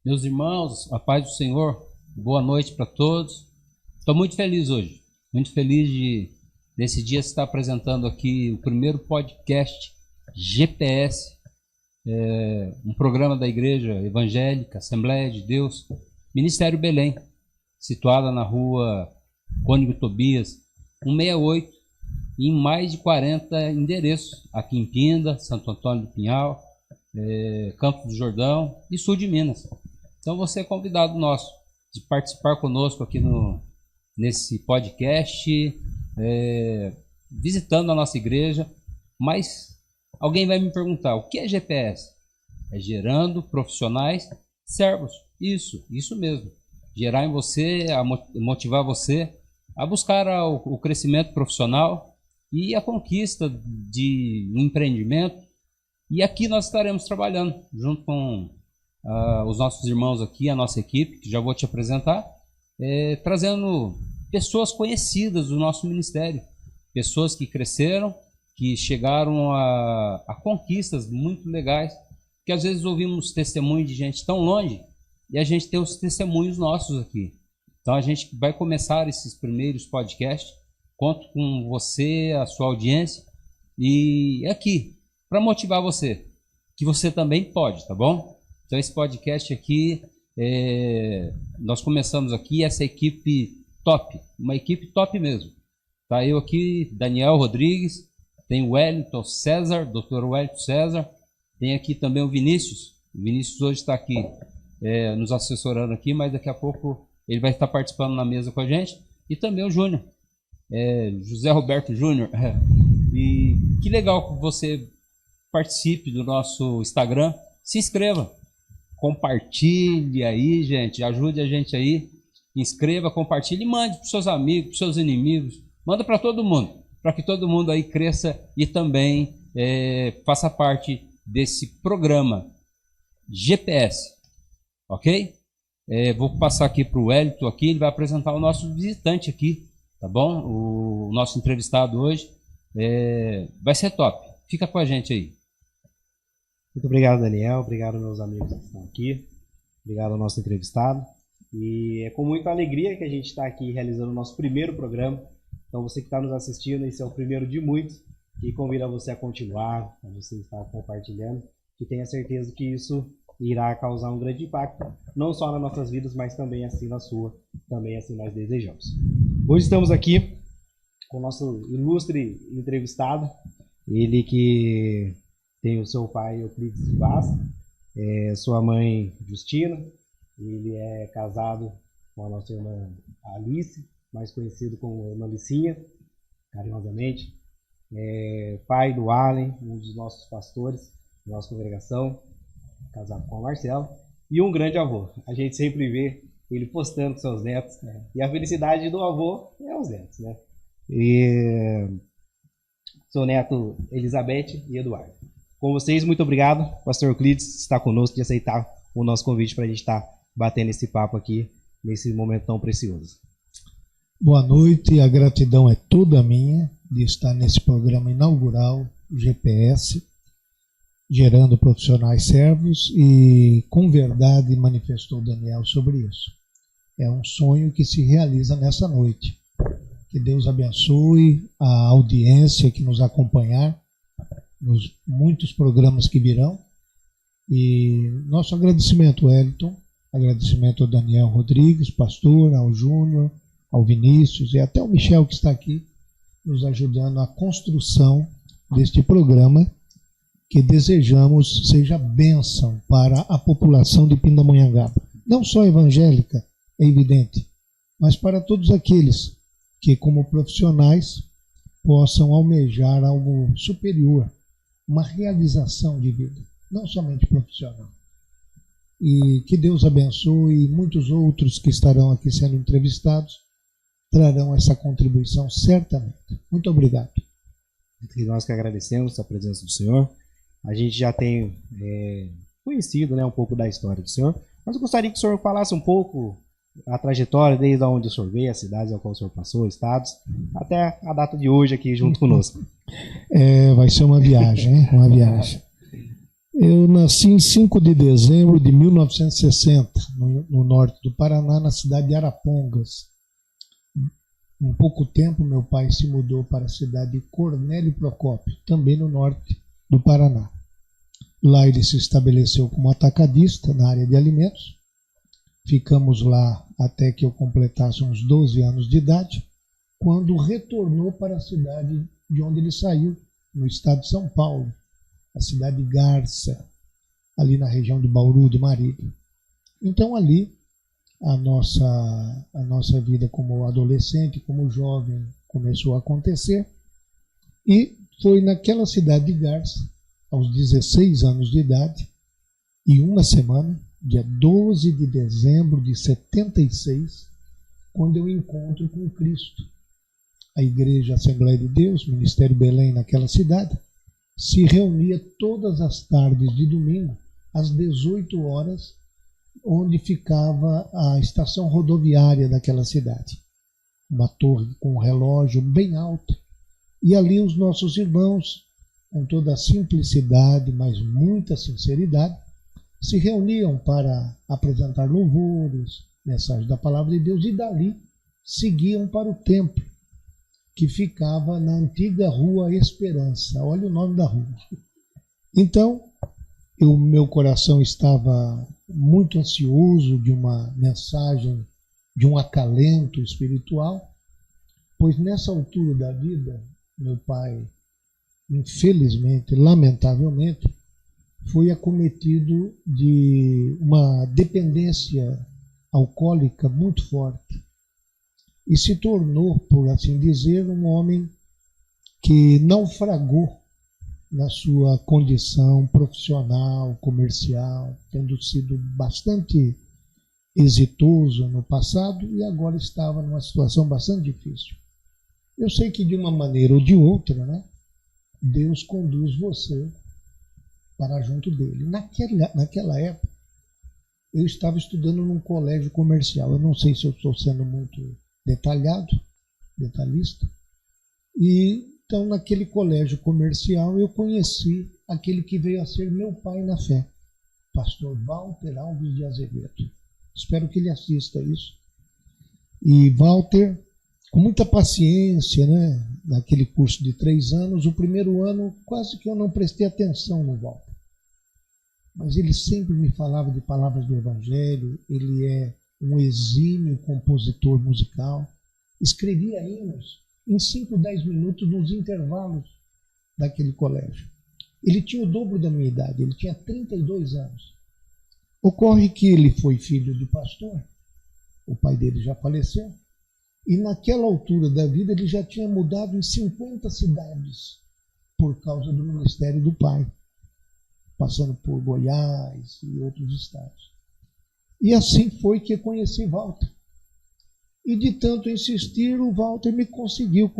Meus irmãos, a paz do Senhor, boa noite para todos. Estou muito feliz hoje, muito feliz desse dia estar apresentando aqui o primeiro podcast GPS, um programa da Igreja Evangélica, Assembleia de Deus, Ministério Belém, situada na rua Cônigo Tobias, 168, em mais de 40 endereços, aqui em Pinda, Santo Antônio do Pinhal, Campos do Jordão e sul de Minas. Então você é convidado nosso de participar conosco aqui nesse podcast, visitando a nossa igreja. Mas alguém vai me perguntar, o que é GPS? É gerando profissionais servos. Isso mesmo. Gerar em você, motivar você a buscar o crescimento profissional e a conquista de um empreendimento. E aqui nós estaremos trabalhando junto com os nossos irmãos aqui, a nossa equipe, que já vou te apresentar, trazendo pessoas conhecidas do nosso ministério, pessoas que cresceram, que chegaram a conquistas muito legais, que às vezes ouvimos testemunhos de gente tão longe e a gente tem os testemunhos nossos aqui. Então a gente vai começar esses primeiros podcasts, conto com você, a sua audiência, e aqui, para motivar você, que você também pode, tá bom? Então esse podcast aqui, nós começamos aqui, essa equipe top, uma equipe top mesmo. Tá eu aqui, Daniel Rodrigues, tem o Wellington César, Dr. Wellington César, tem aqui também o Vinícius. O Vinícius hoje está aqui nos assessorando aqui, mas daqui a pouco ele vai estar participando na mesa com a gente. E também o Júnior, José Roberto Júnior. E que legal que você participe do nosso Instagram, se inscreva. Compartilhe aí, gente, ajude a gente aí, inscreva, compartilhe e mande para os seus amigos, para os seus inimigos, manda para todo mundo, para que todo mundo aí cresça e também faça parte desse programa GPS, ok? Vou passar aqui para o Wellington aqui, ele vai apresentar o nosso visitante aqui, tá bom? O nosso entrevistado hoje vai ser top, fica com a gente aí. Muito obrigado, Daniel. Obrigado, meus amigos que estão aqui. Obrigado ao nosso entrevistado. E é com muita alegria que a gente está aqui realizando o nosso primeiro programa. Então, você que está nos assistindo, esse é o primeiro de muitos. E convido a você a continuar, a você estar compartilhando. Que tenha certeza que isso irá causar um grande impacto, não só nas nossas vidas, mas também assim na sua. Também assim nós desejamos. Hoje estamos aqui com o nosso ilustre entrevistado. Ele que tem o seu pai, Euclides de Vaz, sua mãe, Justina. Ele é casado com a nossa irmã Alice, mais conhecido como irmã Licinha, carinhosamente. Pai do Allen, um dos nossos pastores da nossa congregação, casado com a Marcela. E um grande avô. A gente sempre vê ele postando com seus netos. E a felicidade do avô é os netos, né? E seu neto Elizabeth e Eduardo. Com vocês, muito obrigado, pastor Euclides, está conosco, de aceitar o nosso convite para a gente estar batendo esse papo aqui, nesse momento tão precioso. Boa noite, a gratidão é toda minha de estar nesse programa inaugural, GPS, gerando profissionais servos, e com verdade manifestou Daniel sobre isso. É um sonho que se realiza nessa noite. Que Deus abençoe a audiência que nos acompanhar, nos muitos programas que virão. E nosso agradecimento, Wellington, agradecimento ao Daniel Rodrigues, pastor, ao Júnior, ao Vinícius e até ao Michel, que está aqui nos ajudando na construção deste programa, que desejamos seja bênção para a população de Pindamonhangaba, não só evangélica, é evidente, mas para todos aqueles que, como profissionais, possam almejar algo superior, uma realização de vida, não somente profissional. E que Deus abençoe, e muitos outros que estarão aqui sendo entrevistados trarão essa contribuição certamente. Muito obrigado. E nós que agradecemos a presença do senhor. A gente já tem conhecido, né, um pouco da história do senhor, mas eu gostaria que o senhor falasse um pouco a trajetória, desde onde o senhor veio, as cidades ao qual o senhor passou, estados, até a data de hoje aqui junto conosco. Vai ser uma viagem, hein? Uma viagem. Eu nasci em 5 de dezembro de 1960, no norte do Paraná, na cidade de Arapongas. Em pouco tempo, meu pai se mudou para a cidade de Cornélio Procópio, também no norte do Paraná. Lá ele se estabeleceu como atacadista na área de alimentos. Ficamos lá até que eu completasse uns 12 anos de idade, quando retornou para a cidade de onde ele saiu, no estado de São Paulo, a cidade de Garça, ali na região de Bauru do Marília. Então ali a nossa vida como adolescente, como jovem, começou a acontecer, e foi naquela cidade de Garça, aos 16 anos de idade, e uma semana, dia 12 de dezembro de 76, quando eu encontro com Cristo. A Igreja Assembleia de Deus, Ministério Belém, naquela cidade, se reunia todas as tardes de domingo, às 18 horas, onde ficava a estação rodoviária daquela cidade. Uma torre com um relógio bem alto. E ali os nossos irmãos, com toda a simplicidade, mas muita sinceridade, se reuniam para apresentar louvores, mensagem da Palavra de Deus, e dali seguiam para o templo, que ficava na antiga Rua Esperança. Olha o nome da rua. Então, meu coração estava muito ansioso de uma mensagem, de um acalento espiritual, pois nessa altura da vida, meu pai, infelizmente, lamentavelmente, foi acometido de uma dependência alcoólica muito forte e se tornou, por assim dizer, um homem que naufragou na sua condição profissional, comercial, tendo sido bastante exitoso no passado e agora estava numa situação bastante difícil. Eu sei que de uma maneira ou de outra, né, Deus conduz você para junto dele. Naquela época, eu estava estudando num colégio comercial. Eu não sei se eu estou sendo muito detalhista. E então, naquele colégio comercial, eu conheci aquele que veio a ser meu pai na fé, pastor Walter Alves de Azevedo. Espero que ele assista isso. E Walter, com muita paciência, né, naquele curso de 3 anos, o primeiro ano quase que eu não prestei atenção no Walter. Mas ele sempre me falava de palavras do Evangelho, ele é um exímio compositor musical, escrevia hinos em 5, 10 minutos nos intervalos daquele colégio. Ele tinha o dobro da minha idade, ele tinha 32 anos. Ocorre que ele foi filho de pastor, o pai dele já faleceu, e naquela altura da vida ele já tinha mudado em 50 cidades por causa do ministério do pai, passando por Goiás e outros estados. E assim foi que conheci Walter. E de tanto insistir, o Walter me conseguiu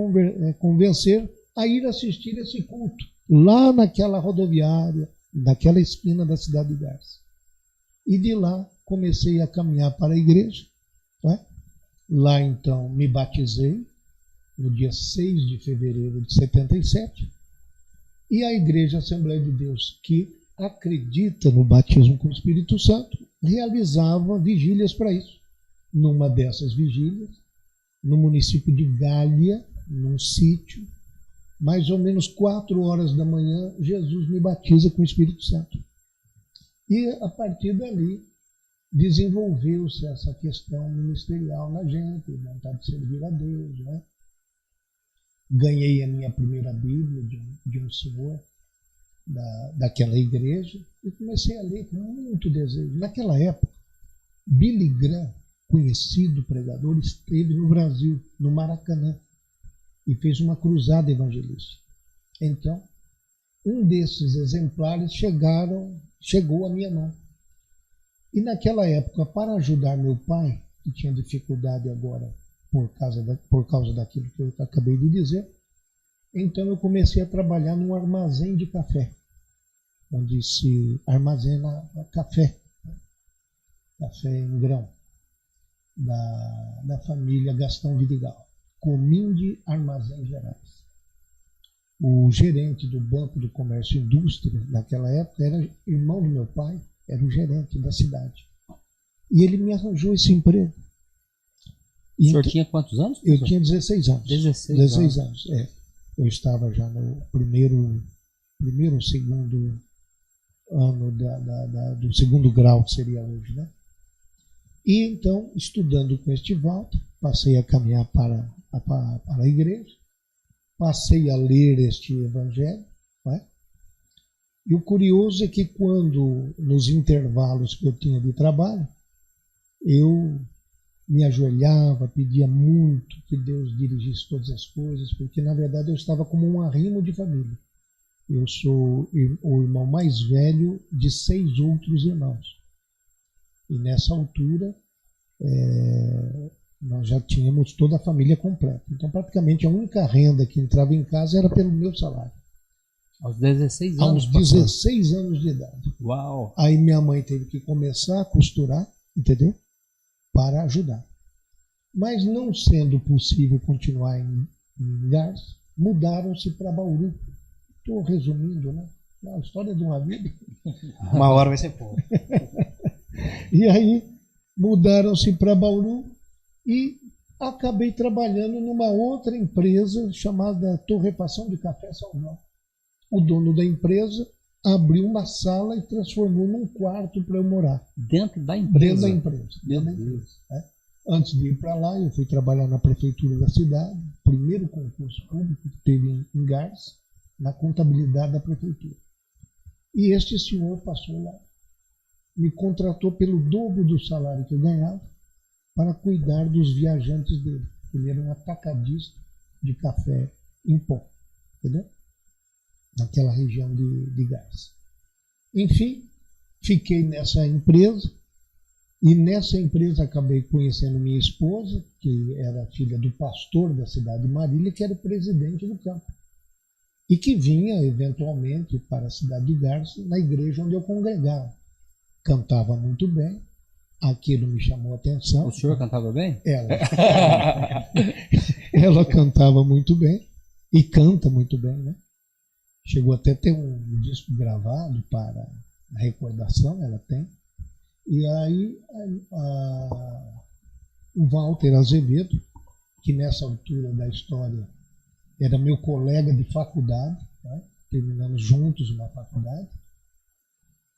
convencer a ir assistir esse culto, lá naquela rodoviária, naquela esquina da cidade de Garça. E de lá comecei a caminhar para a igreja. Né? Lá então me batizei, no dia 6 de fevereiro de 77, e a Igreja Assembleia de Deus, que acredita no batismo com o Espírito Santo, realizava vigílias para isso. Numa dessas vigílias, no município de Gália, num sítio, mais ou menos 4 horas da manhã, Jesus me batiza com o Espírito Santo. E a partir dali, desenvolveu-se essa questão ministerial na gente, vontade de servir a Deus. Né? Ganhei a minha primeira Bíblia de um senhor daquela igreja e comecei a ler com muito desejo. Naquela época, Billy Graham, conhecido pregador, esteve no Brasil, no Maracanã, e fez uma cruzada evangelística. Então, um desses exemplares chegou à minha mão. E naquela época, para ajudar meu pai, que tinha dificuldade agora por causa daquilo que eu acabei de dizer, então eu comecei a trabalhar num armazém de café, onde se armazena café em grão, da família Gastão Vidigal, Cominde Armazém Gerais. O gerente do Banco do Comércio e Indústria, naquela época, era irmão do meu pai, era o gerente da cidade. E ele me arranjou esse emprego. O senhor tinha quantos anos? Eu tinha 16 anos. 16 anos, é. Eu estava já no primeiro ou segundo ano do segundo grau, que seria hoje, né? E então, estudando com este Walter, passei a caminhar para a igreja, passei a ler este evangelho, né? E o curioso é que quando, nos intervalos que eu tinha de trabalho, eu me ajoelhava, pedia muito que Deus dirigisse todas as coisas, porque na verdade eu estava como um arrimo de família. Eu sou o irmão mais velho de 6 outros irmãos. E nessa altura, nós já tínhamos toda a família completa. Então, praticamente, a única renda que entrava em casa era pelo meu salário. Aos 16 anos? Aos 16 anos de idade. Uau! Aí minha mãe teve que começar a costurar, entendeu? Para ajudar. Mas não sendo possível continuar em Garça, mudaram-se para Bauru. Estou resumindo, né? A história de uma vida. Uma hora vai ser pouco. E aí mudaram-se para Bauru e acabei trabalhando numa outra empresa chamada Torrefação de Café São João. O dono da empresa abriu uma sala e transformou num quarto para eu morar. Dentro da empresa? Dentro da empresa. Né? Antes de ir para lá, eu fui trabalhar na prefeitura da cidade, primeiro concurso público que teve em Garça, na contabilidade da prefeitura. E este senhor passou lá, me contratou pelo dobro do salário que eu ganhava para cuidar dos viajantes dele. Ele era um atacadista de café em pó, entendeu? Naquela região de Garça. Enfim, fiquei nessa empresa e nessa empresa acabei conhecendo minha esposa, que era filha do pastor da cidade de Marília, que era o presidente do campo. E que vinha, eventualmente, para a cidade de Garça, na igreja onde eu congregava. Cantava muito bem, aquilo me chamou a atenção. O senhor cantava bem? Ela cantava muito bem, e canta muito bem, né? Chegou até a ter um disco gravado para a recordação, ela tem. E aí o Walter Azevedo, que nessa altura da história era meu colega de faculdade, né? Terminamos juntos uma faculdade.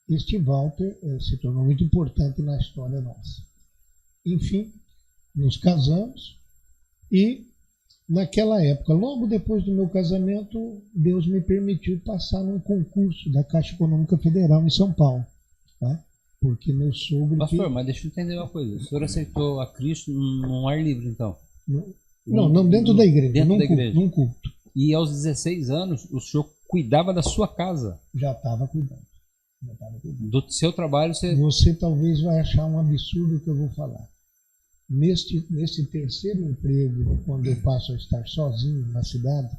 Este Walter se tornou muito importante na história nossa. Enfim, nos casamos e naquela época, logo depois do meu casamento, Deus me permitiu passar num concurso da Caixa Econômica Federal em São Paulo. Tá? Porque meu sogro... Pastor, mas deixa eu entender uma coisa. O senhor aceitou a Cristo num ar livre, então? Não, dentro da igreja. Dentro da igreja. Num culto. E aos 16 anos, o senhor cuidava da sua casa? Já estava cuidando. Do seu trabalho, Você talvez vai achar um absurdo o que eu vou falar. Nesse terceiro emprego, quando eu passo a estar sozinho na cidade,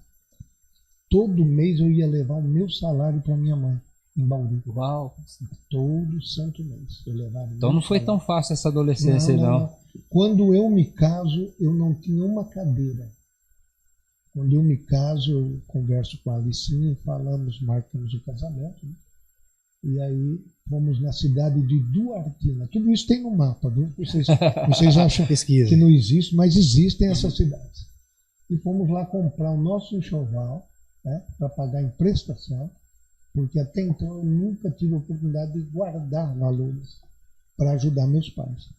todo mês eu ia levar o meu salário para minha mãe, em Bauru. Uau! Todo santo mês eu levava. Então não foi tão fácil essa adolescência, não. Quando eu me caso, eu não tinha uma cadeira. Quando eu me caso, eu converso com a Alicinha, marcamos o casamento, né? E aí fomos na cidade de Duartina. Tudo isso tem no mapa, viu? Vocês acham que não existe, mas existem essas cidades. E fomos lá comprar o nosso enxoval, né, para pagar em prestação, porque até então eu nunca tive a oportunidade de guardar valores para ajudar meus pais.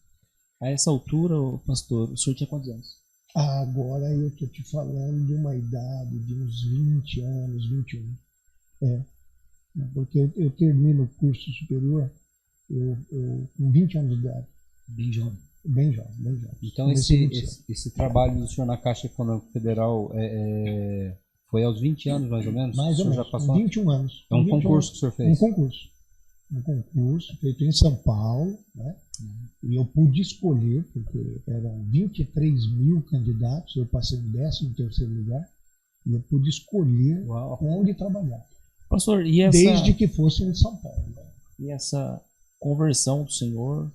A essa altura, pastor, o senhor tinha quantos anos? Agora eu estou te falando de uma idade de uns 20 anos, 21. Porque eu termino o curso superior com 20 anos de idade. Bem jovem. Bem jovem. Então esse trabalho do senhor na Caixa Econômica Federal foi aos 20 anos, mais ou menos? Mais ou menos, já passou? 21 anos. É um concurso que o senhor fez? Um concurso feito em São Paulo, né? E eu pude escolher, porque eram 23 mil candidatos, eu passei em 13º lugar, e eu pude escolher onde trabalhar. Pastor, desde que fosse em São Paulo. Né? E essa conversão do Senhor,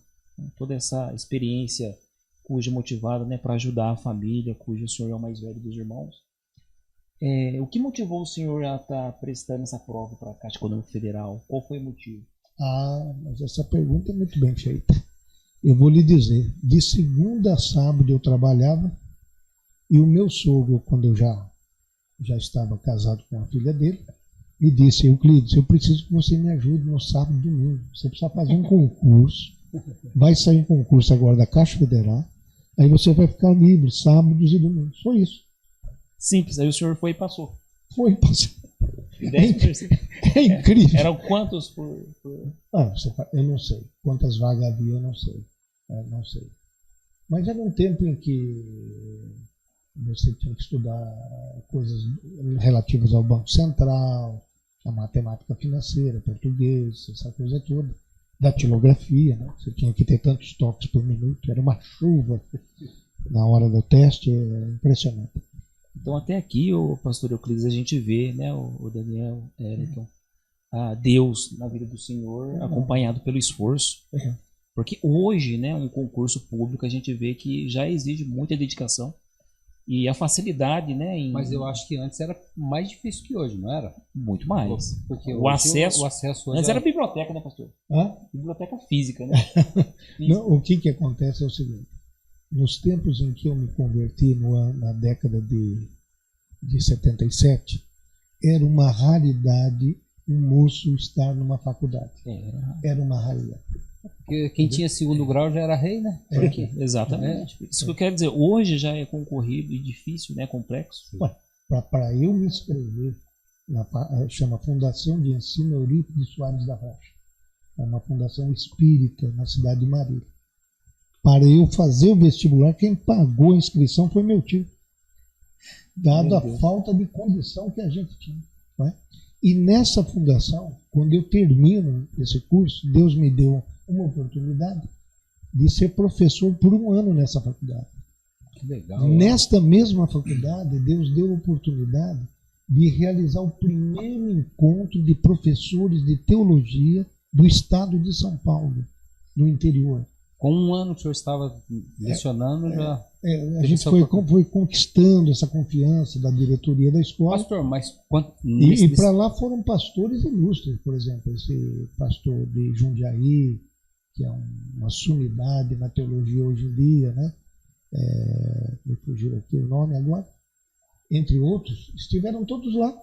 toda essa experiência cuja motivada, né, para ajudar a família, cujo o Senhor é o mais velho dos irmãos, O que motivou o senhor a estar prestando essa prova para a Caixa Econômica Federal? Qual foi o motivo? Mas essa pergunta é muito bem feita. Eu vou lhe dizer, de segunda a sábado eu trabalhava e o meu sogro, quando eu já estava casado com a filha dele, me disse: Euclides, eu preciso que você me ajude no sábado e domingo. Você precisa fazer um concurso. Vai sair um concurso agora da Caixa Federal. Aí você vai ficar livre sábados e domingos. Foi isso. Simples. Aí o senhor foi e passou. Foi passar. É incrível. Eram quantos por... Eu não sei. Quantas vagas havia, eu não sei. Não sei. Mas era um tempo em que você tinha que estudar coisas relativas ao Banco Central, a matemática financeira, português, essa coisa toda. Datilografia, né? Você tinha que ter tantos toques por minuto. Era uma chuva na hora do teste. Impressionante. Então até aqui, o pastor Euclides, a gente vê, né, o Daniel, Eriton, a Deus na vida do Senhor, acompanhado pelo esforço. Porque hoje, né, um concurso público, a gente vê que já exige muita dedicação e a facilidade, né? Mas eu acho que antes era mais difícil que hoje, não era? Muito mais. Porque o acesso hoje antes era biblioteca, né, pastor? Biblioteca física, né? Não, o que acontece é o seguinte. Nos tempos em que eu me converti, na década de 77, era uma raridade um moço estar numa faculdade. Era uma raridade. Porque quem tinha segundo grau já era rei, né? Exatamente. Isso que eu quero dizer, hoje já é concorrido e difícil, né? Complexo. Para eu me inscrever, chama Fundação de Ensino Eurípides Soares da Rocha. É uma fundação espírita na cidade de Marília. Para eu fazer o vestibular, quem pagou a inscrição foi meu tio, dado a falta de condição que a gente tinha. Não é? E nessa fundação, quando eu termino esse curso, Deus me deu uma oportunidade de ser professor por um ano nessa faculdade. Que legal. Nesta mesma faculdade, Deus deu a oportunidade de realizar o primeiro encontro de professores de teologia do estado de São Paulo, no interior. Com um ano que o senhor estava lecionando, já... a gente foi conquistando essa confiança da diretoria da escola. Pastor, mas... E para lá foram pastores ilustres, por exemplo, esse pastor de Jundiaí, que é uma sumidade na teologia hoje em dia, né? Me fugiu aqui o nome agora. Entre outros, estiveram todos lá.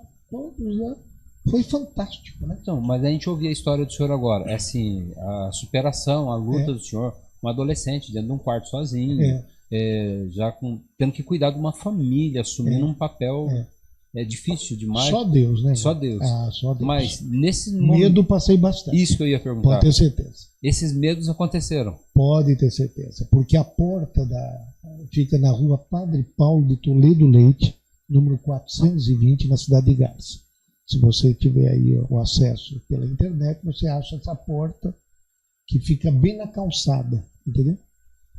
Foi fantástico, né? Então, mas a gente ouvia a história do senhor agora. É assim, a superação, a luta do senhor, um adolescente dentro de um quarto sozinho, já tendo que cuidar de uma família, assumindo um papel difícil demais. Só Deus, né? Só Deus. Só Deus. Mas nesse medo passei bastante. Isso que eu ia perguntar. Pode ter certeza. Esses medos aconteceram. Pode ter certeza. Porque a porta fica na rua Padre Paulo de Toledo Leite, número 420, na cidade de Garça. Se você tiver aí o acesso pela internet, você acha essa porta que fica bem na calçada, entendeu?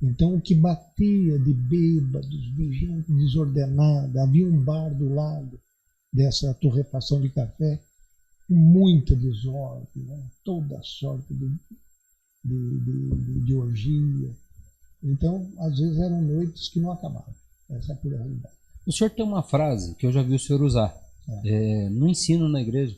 Então, o que batia de bêbados, de gente desordenada, havia um bar do lado dessa torrefação de café, com muita desordem, né? Toda sorte de orgia. Então, às vezes eram noites que não acabavam. Essa é a pura realidade. O senhor tem uma frase que eu já vi o senhor usar. No ensino na igreja,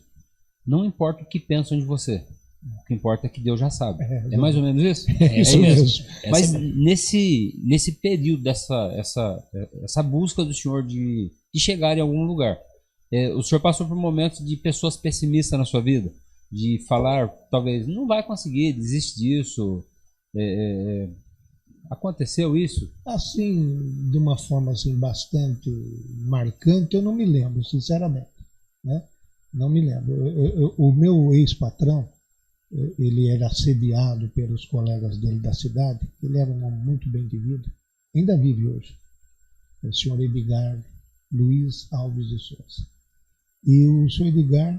não importa o que pensam de você, o que importa é que Deus já sabe. É mais ou menos isso? Isso mesmo. Mas nesse período essa busca do senhor de chegar em algum lugar, o senhor passou por momentos de pessoas pessimistas na sua vida, de falar, talvez, não vai conseguir, desiste disso. Aconteceu isso? Assim, de uma forma assim, bastante marcante, eu não me lembro, sinceramente. Né? Não me lembro. O meu ex-patrão, ele era assediado pelos colegas dele da cidade. Ele era um homem muito bem de vida. Ainda vive hoje. O senhor Edgar Luiz Alves de Souza. E o senhor Edgar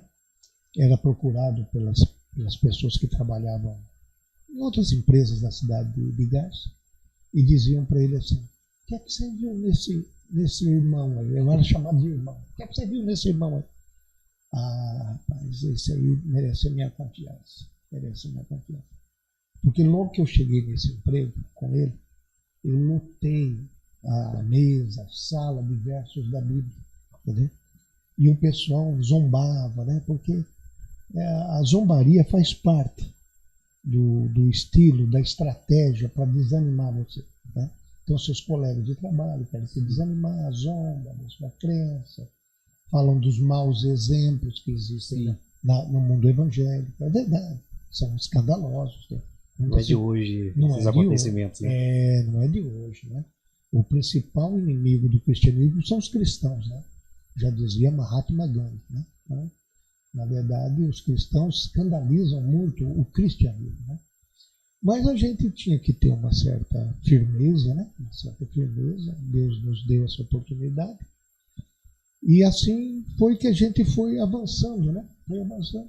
era procurado pelas pessoas que trabalhavam em outras empresas da cidade de Garça. E diziam para ele assim: o que é que você viu nesse irmão aí? Eu era chamado de irmão. O que é que você viu nesse irmão aí? Rapaz, esse aí merece a minha confiança. Merece a minha confiança. Porque logo que eu cheguei nesse emprego com ele, eu lotei a mesa, a sala de versos da Bíblia. Entendeu? E o pessoal zombava, né? Porque a zombaria faz parte do estilo, da estratégia para desanimar você, né? Então, seus colegas de trabalho querem se desanimar, zombam da sua crença, falam dos maus exemplos que existem no mundo evangélico. É verdade, são escandalosos. Né? Não é de hoje esses acontecimentos. Né? Não é de hoje. Né? O principal inimigo do cristianismo são os cristãos, né? Já dizia Mahatma Gandhi. Né? Então, na verdade, os cristãos escandalizam muito o cristianismo. Né? Mas a gente tinha que ter uma certa firmeza, né? Uma certa firmeza. Deus nos deu essa oportunidade. E assim foi que a gente foi avançando, né? Foi avançando.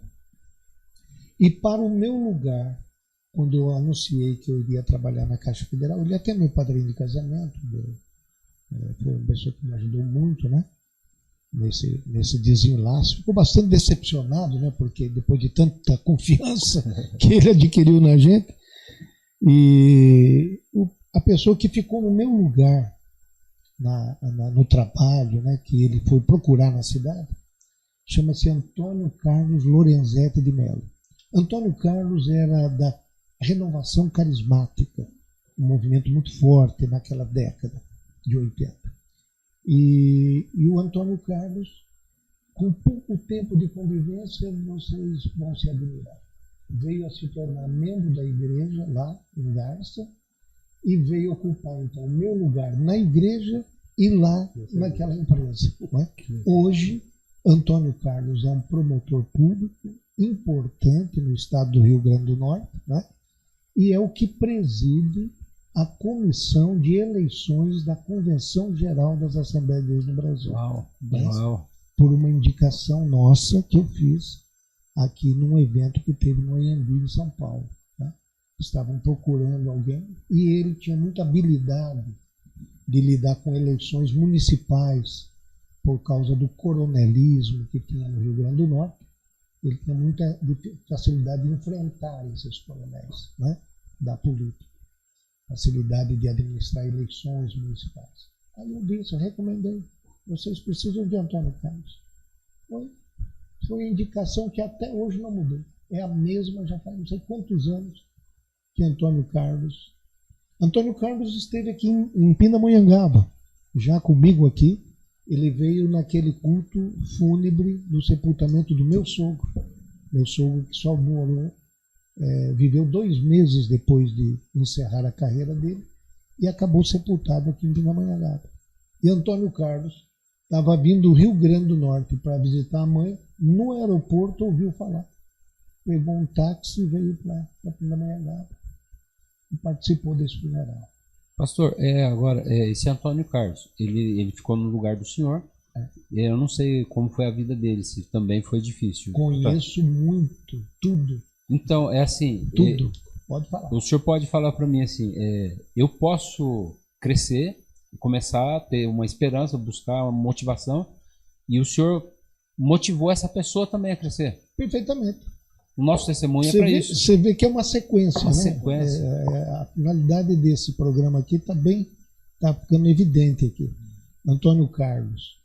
E para o meu lugar, quando eu anunciei que eu iria trabalhar na Caixa Federal, ele até meu padrinho de casamento, foi uma pessoa que me ajudou muito, né? Nesse desenlace. Ficou bastante decepcionado, né? Porque depois de tanta confiança que ele adquiriu na gente, e a pessoa que ficou no meu lugar no trabalho, né, que ele foi procurar na cidade, chama-se Antônio Carlos Lorenzetti de Mello. Antônio Carlos era da Renovação Carismática, um movimento muito forte naquela década de 80. E o Antônio Carlos, com pouco tempo de convivência, vocês vão se admirar. Veio a se tornar membro da igreja lá em Garça e veio ocupar então o meu lugar na igreja e lá naquela empresa. Né? Hoje, Antônio Carlos é um promotor público importante no estado do Rio Grande do Norte, né? E é o que preside a comissão de eleições da Convenção Geral das Assembleias de Deus no Brasil. Uau. Por uma indicação nossa que eu fiz aqui num evento que teve no Anhembi, em São Paulo. Né? Estavam procurando alguém e ele tinha muita habilidade de lidar com eleições municipais por causa do coronelismo que tinha no Rio Grande do Norte. Ele tinha muita facilidade de enfrentar esses coronéis, né, da política. Facilidade de administrar eleições municipais. Aí eu disse, eu recomendei, vocês precisam de Antônio Carlos. Foi a indicação que até hoje não mudou. É a mesma, já faz não sei quantos anos que Antônio Carlos esteve aqui em Pindamonhangaba, já comigo aqui. Ele veio naquele culto fúnebre do sepultamento do meu sogro. Meu sogro que só morou, viveu 2 meses depois de encerrar a carreira dele e acabou sepultado aqui em Pindamonhangaba. E Antônio Carlos estava vindo do Rio Grande do Norte para visitar a mãe. No aeroporto ouviu falar. Pegou um táxi e veio para Pindamonhangaba e participou desse funeral. Pastor, agora, esse Antônio Carlos, ele ficou no lugar do senhor. Eu não sei como foi a vida dele, se também foi difícil. Conheço muito, tudo. Então, é assim... Tudo, pode falar. O senhor pode falar para mim assim, eu posso crescer, começar a ter uma esperança, buscar uma motivação, e o senhor motivou essa pessoa também a crescer. Perfeitamente. O nosso testemunho é para isso. Você vê que é uma sequência, né? Sequência. A finalidade desse programa aqui está ficando evidente aqui. Antônio Carlos,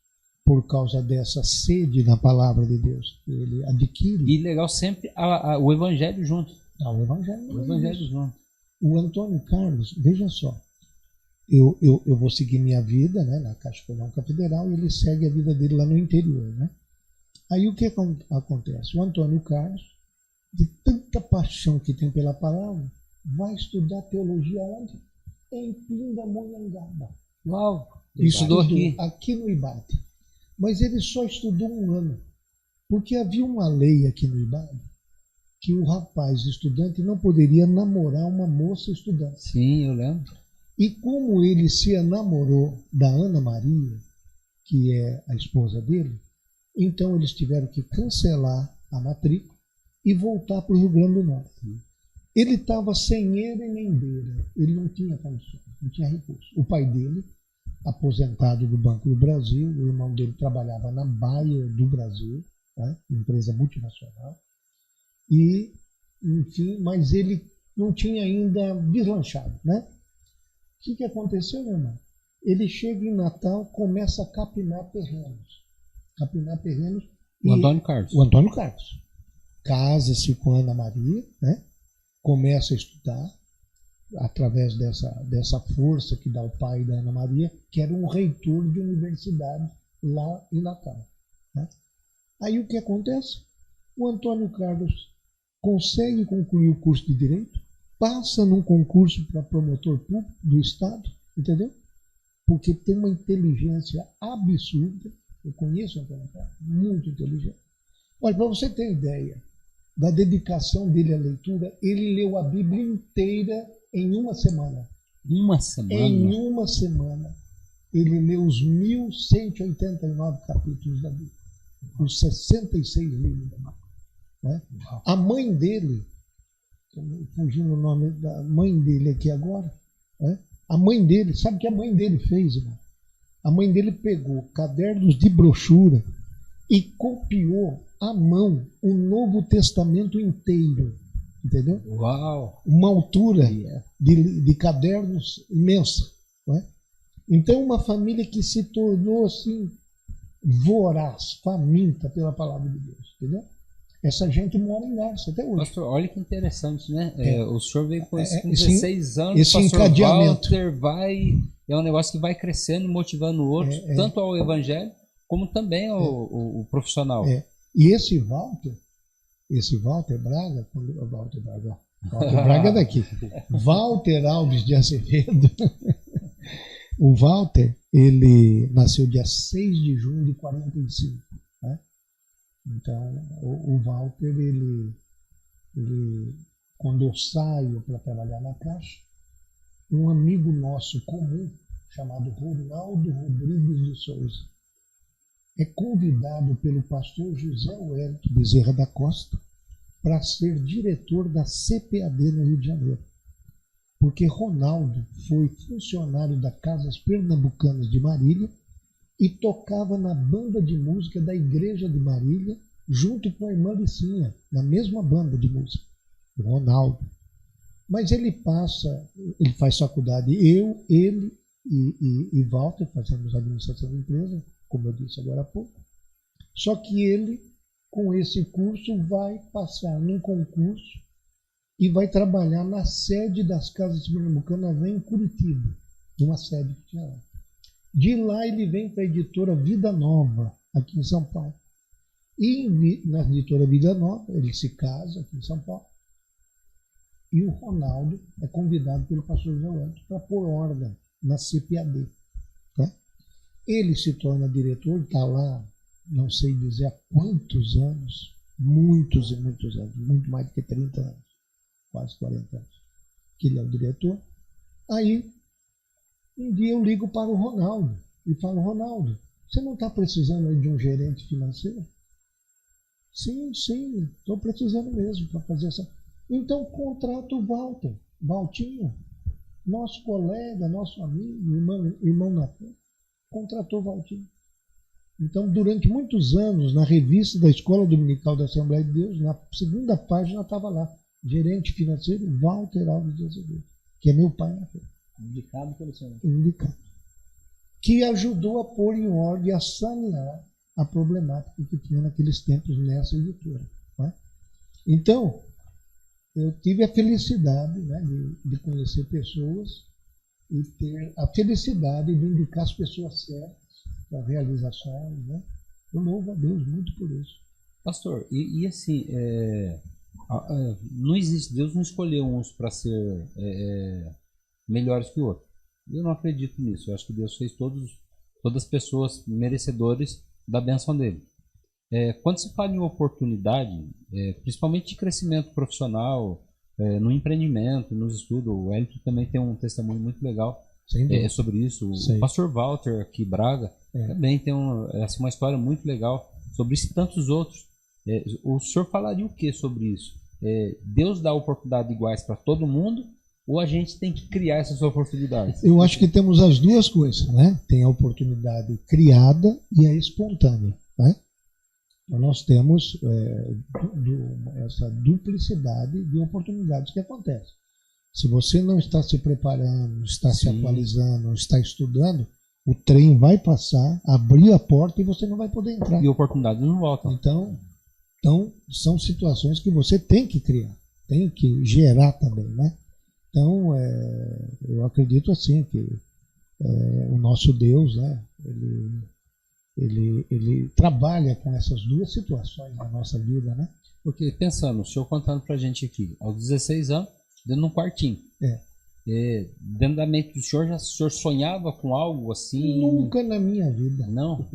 por causa dessa sede na palavra de Deus, ele adquire. E legal sempre o evangelho junto. O evangelho junto. O Antônio Carlos, veja só, eu vou seguir minha vida, né, na Caixa Econômica Federal, e ele segue a vida dele lá no interior, né? Aí o que acontece? O Antônio Carlos, de tanta paixão que tem pela palavra, vai estudar teologia onde? Em Pindamonhangaba. Uau! Estudou aqui no IBAD. Mas ele só estudou 1 ano, porque havia uma lei aqui no IBAD que o rapaz estudante não poderia namorar uma moça estudante. Sim, eu lembro. E como ele se enamorou da Ana Maria, que é a esposa dele, então eles tiveram que cancelar a matrícula e voltar para o Rio Grande do Norte. Ele estava sem eira e nem beira, ele não tinha condições, não tinha recurso. O pai dele, aposentado do Banco do Brasil, o irmão dele trabalhava na Bayer do Brasil, né, empresa multinacional, e, enfim, mas ele não tinha ainda deslanchado, né? O que aconteceu, meu irmão? Ele chega em Natal, começa a capinar terrenos. capinar terrenos. O Antônio Carlos. O Antônio Carlos. Casa-se com a Ana Maria, né? Começa a estudar através dessa força que dá o pai da Ana Maria, que era um reitor de universidade lá em Natal. Né? Aí o que acontece? O Antônio Carlos consegue concluir o curso de Direito, passa num concurso para promotor público do Estado, entendeu? Porque tem uma inteligência absurda. Eu conheço o Antônio Carlos, muito inteligente. Olha, para você ter ideia da dedicação dele à leitura, ele leu a Bíblia inteira em uma semana. Uma semana? Em uma semana. Ele leu os 1189 capítulos da Bíblia. Os 66 livros da Bíblia. Né? A mãe dele, fugindo o nome da mãe dele aqui agora, né? A mãe dele, sabe o que a mãe dele fez, irmão? A mãe dele pegou cadernos de brochura e copiou à mão o Novo Testamento inteiro, entendeu? Uau! Uma altura de cadernos imensa, né? Então, uma família que se tornou assim voraz, faminta pela palavra de Deus, entendeu? Essa gente mora em Garça até hoje. Pastor, olha que interessante, né? O senhor veio com com 16 anos, esse pastor encadeamento. Walter é um negócio que vai crescendo, motivando outros, tanto ao evangelho, como também o profissional. E esse Walter Braga, Walter Braga é daqui, Walter Alves de Azevedo, o Walter, ele nasceu dia 6 de junho de 45, né? Então, o Walter, ele, quando eu saio para trabalhar na Caixa, um amigo nosso comum, chamado Ronaldo Rodrigues de Souza, é convidado pelo pastor José Wellington Bezerra da Costa para ser diretor da CPAD no Rio de Janeiro. Porque Ronaldo foi funcionário da Casas Pernambucanas de Marília e tocava na banda de música da Igreja de Marília, junto com a irmã Licinha, na mesma banda de música, o Ronaldo. Mas ele faz faculdade, ele e Walter fazemos administração de empresa, como eu disse agora há pouco. Só que ele, com esse curso, vai passar num concurso e vai trabalhar na sede das Casas Pernambucanas em Curitiba, uma sede que tinha lá. De lá ele vem para a editora Vida Nova, aqui em São Paulo. E na editora Vida Nova, ele se casa aqui em São Paulo. E o Ronaldo é convidado pelo pastor José Wellington para pôr ordem na CPAD. Tá? Ele se torna diretor, está lá, não sei dizer há quantos anos, muitos e muitos anos, muito mais do que 30 anos, quase 40 anos, que ele é o diretor. Aí, um dia eu ligo para o Ronaldo e falo: Ronaldo, você não está precisando aí de um gerente financeiro? Sim, estou precisando mesmo para fazer essa... Então contrata o Walter, Valtinho, nosso colega, nosso amigo, irmão Natan, contratou o Valtinho. Então, durante muitos anos, na revista da Escola Dominical da Assembleia de Deus, na segunda página estava lá, gerente financeiro Walter Alves de Azevedo, que é meu pai na fé. Indicado pelo senhor. Indicado. Que ajudou a pôr em ordem, a sanear a problemática que tinha naqueles tempos nessa editora. Né? Então, eu tive a felicidade, né, de conhecer pessoas e ter a felicidade de indicar as pessoas certas para realizações. Né? Eu louvo a Deus muito por isso. Pastor, e assim, não existe, Deus não escolheu uns para ser melhores que outros. Eu não acredito nisso. Eu acho que Deus fez todas as pessoas merecedores da bênção dele. Quando se fala em oportunidade, principalmente de crescimento profissional, no empreendimento, nos estudos, o Hélio também tem um testemunho muito legal sobre isso. O pastor Walter aqui, Braga, também tem uma história muito legal sobre isso e tantos outros. O senhor falaria o que sobre isso? Deus dá oportunidades iguais para todo mundo, ou a gente tem que criar essas oportunidades? Eu acho que temos as duas coisas, né? Tem a oportunidade criada e a espontânea, né? Então nós temos essa duplicidade de oportunidades que acontece. Se você não está se preparando, está se atualizando, está estudando, o trem vai passar, abrir a porta e você não vai poder entrar. E oportunidades não voltam. Então, são situações que você tem que criar, tem que gerar também, né? Então, eu acredito assim que o nosso Deus, né, ele trabalha com essas duas situações na nossa vida, né? Porque, pensando, o senhor contando pra gente aqui, aos 16 anos, dentro de um quartinho. Dentro da mente do senhor, o senhor sonhava com algo assim? Nunca na minha vida. Não?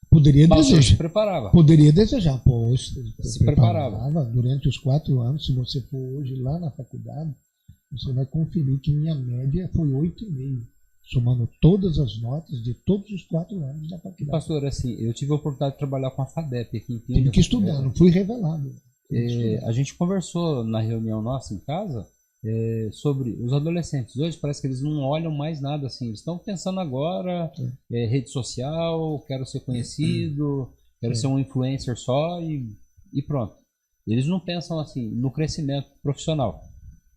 Poderia Mas o senhor se desejar. preparava? Poderia desejar. Poxa, Se preparava. Durante os 4 anos. Se você for hoje lá na faculdade, você vai conferir que minha média foi 8,5, somando todas as notas de todos os 4 anos da faculdade. Pastor, assim, eu tive a oportunidade de trabalhar com a FADEP aqui em Tive que estudar, não fui revelado. A gente conversou na reunião nossa em casa sobre os adolescentes. Hoje parece que eles não olham mais nada assim. Eles estão pensando agora, rede social, quero ser conhecido, quero ser um influencer só e pronto. Eles não pensam assim no crescimento profissional,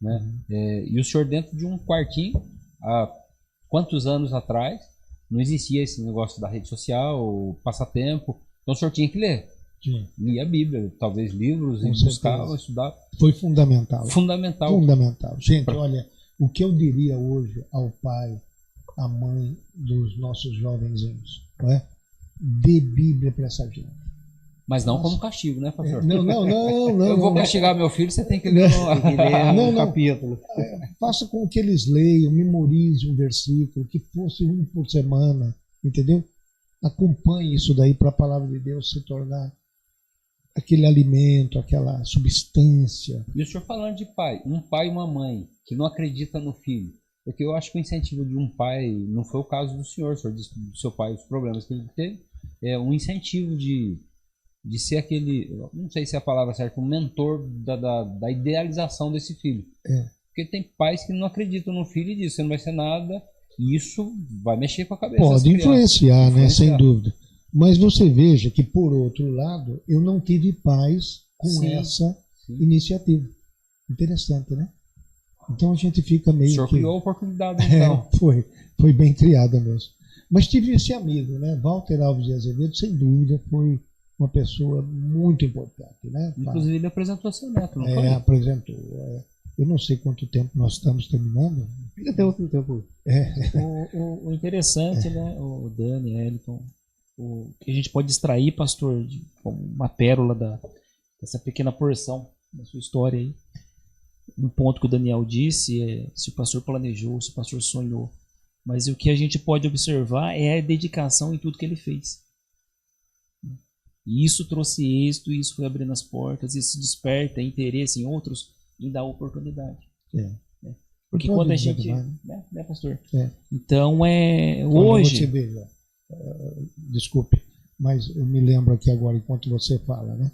né? E o senhor dentro de um quartinho, há quantos anos atrás, não existia esse negócio da rede social, passatempo. Então o senhor tinha que ler. Lia a Bíblia, talvez livros, e buscava, estudava. Foi fundamental. Fundamental. Gente, olha, o que eu diria hoje ao pai, à mãe dos nossos jovenzinhos, não é? Dê Bíblia para essa gente. Mas não como castigo, né, pastor? Não. Eu vou castigar meu filho, você tem que ler um capítulo. Faça com que eles leiam, memorizem um versículo, que fosse um por semana, entendeu? Acompanhe isso daí para a palavra de Deus se tornar aquele alimento, aquela substância. E o senhor falando de pai, um pai e uma mãe que não acredita no filho, porque eu acho que o incentivo de um pai, não foi o caso do senhor disse do seu pai, os problemas que ele teve, é um incentivo de ser aquele, não sei se é a palavra certa, um mentor da idealização desse filho. Porque tem pais que não acreditam no filho e dizem, você não vai ser nada, e isso vai mexer com a cabeça. Pode influenciar, né? Sem dúvida. Mas você veja que, por outro lado, eu não tive paz com essa iniciativa. Interessante, né? Então a gente fica meio. O senhor criou a oportunidade, então. Foi bem criada mesmo. Mas tive esse amigo, né? Walter Alves de Azevedo, sem dúvida, foi uma pessoa muito importante, né? Inclusive ele apresentou seu neto, não foi? Apresentou. Eu não sei quanto tempo nós estamos terminando. Até outro tempo. O interessante, né, o Dani, Elton, o que a gente pode extrair, pastor, como uma pérola dessa pequena porção da sua história aí. Um ponto que o Daniel disse se o pastor planejou, se o pastor sonhou. Mas o que a gente pode observar é a dedicação em tudo que ele fez. E isso trouxe êxito, isso foi abrindo as portas, isso desperta interesse em outros em dar oportunidade. Porque quando a gente... Né, pastor? Então, hoje... Você veja, desculpe, mas eu me lembro aqui agora, enquanto você fala, né?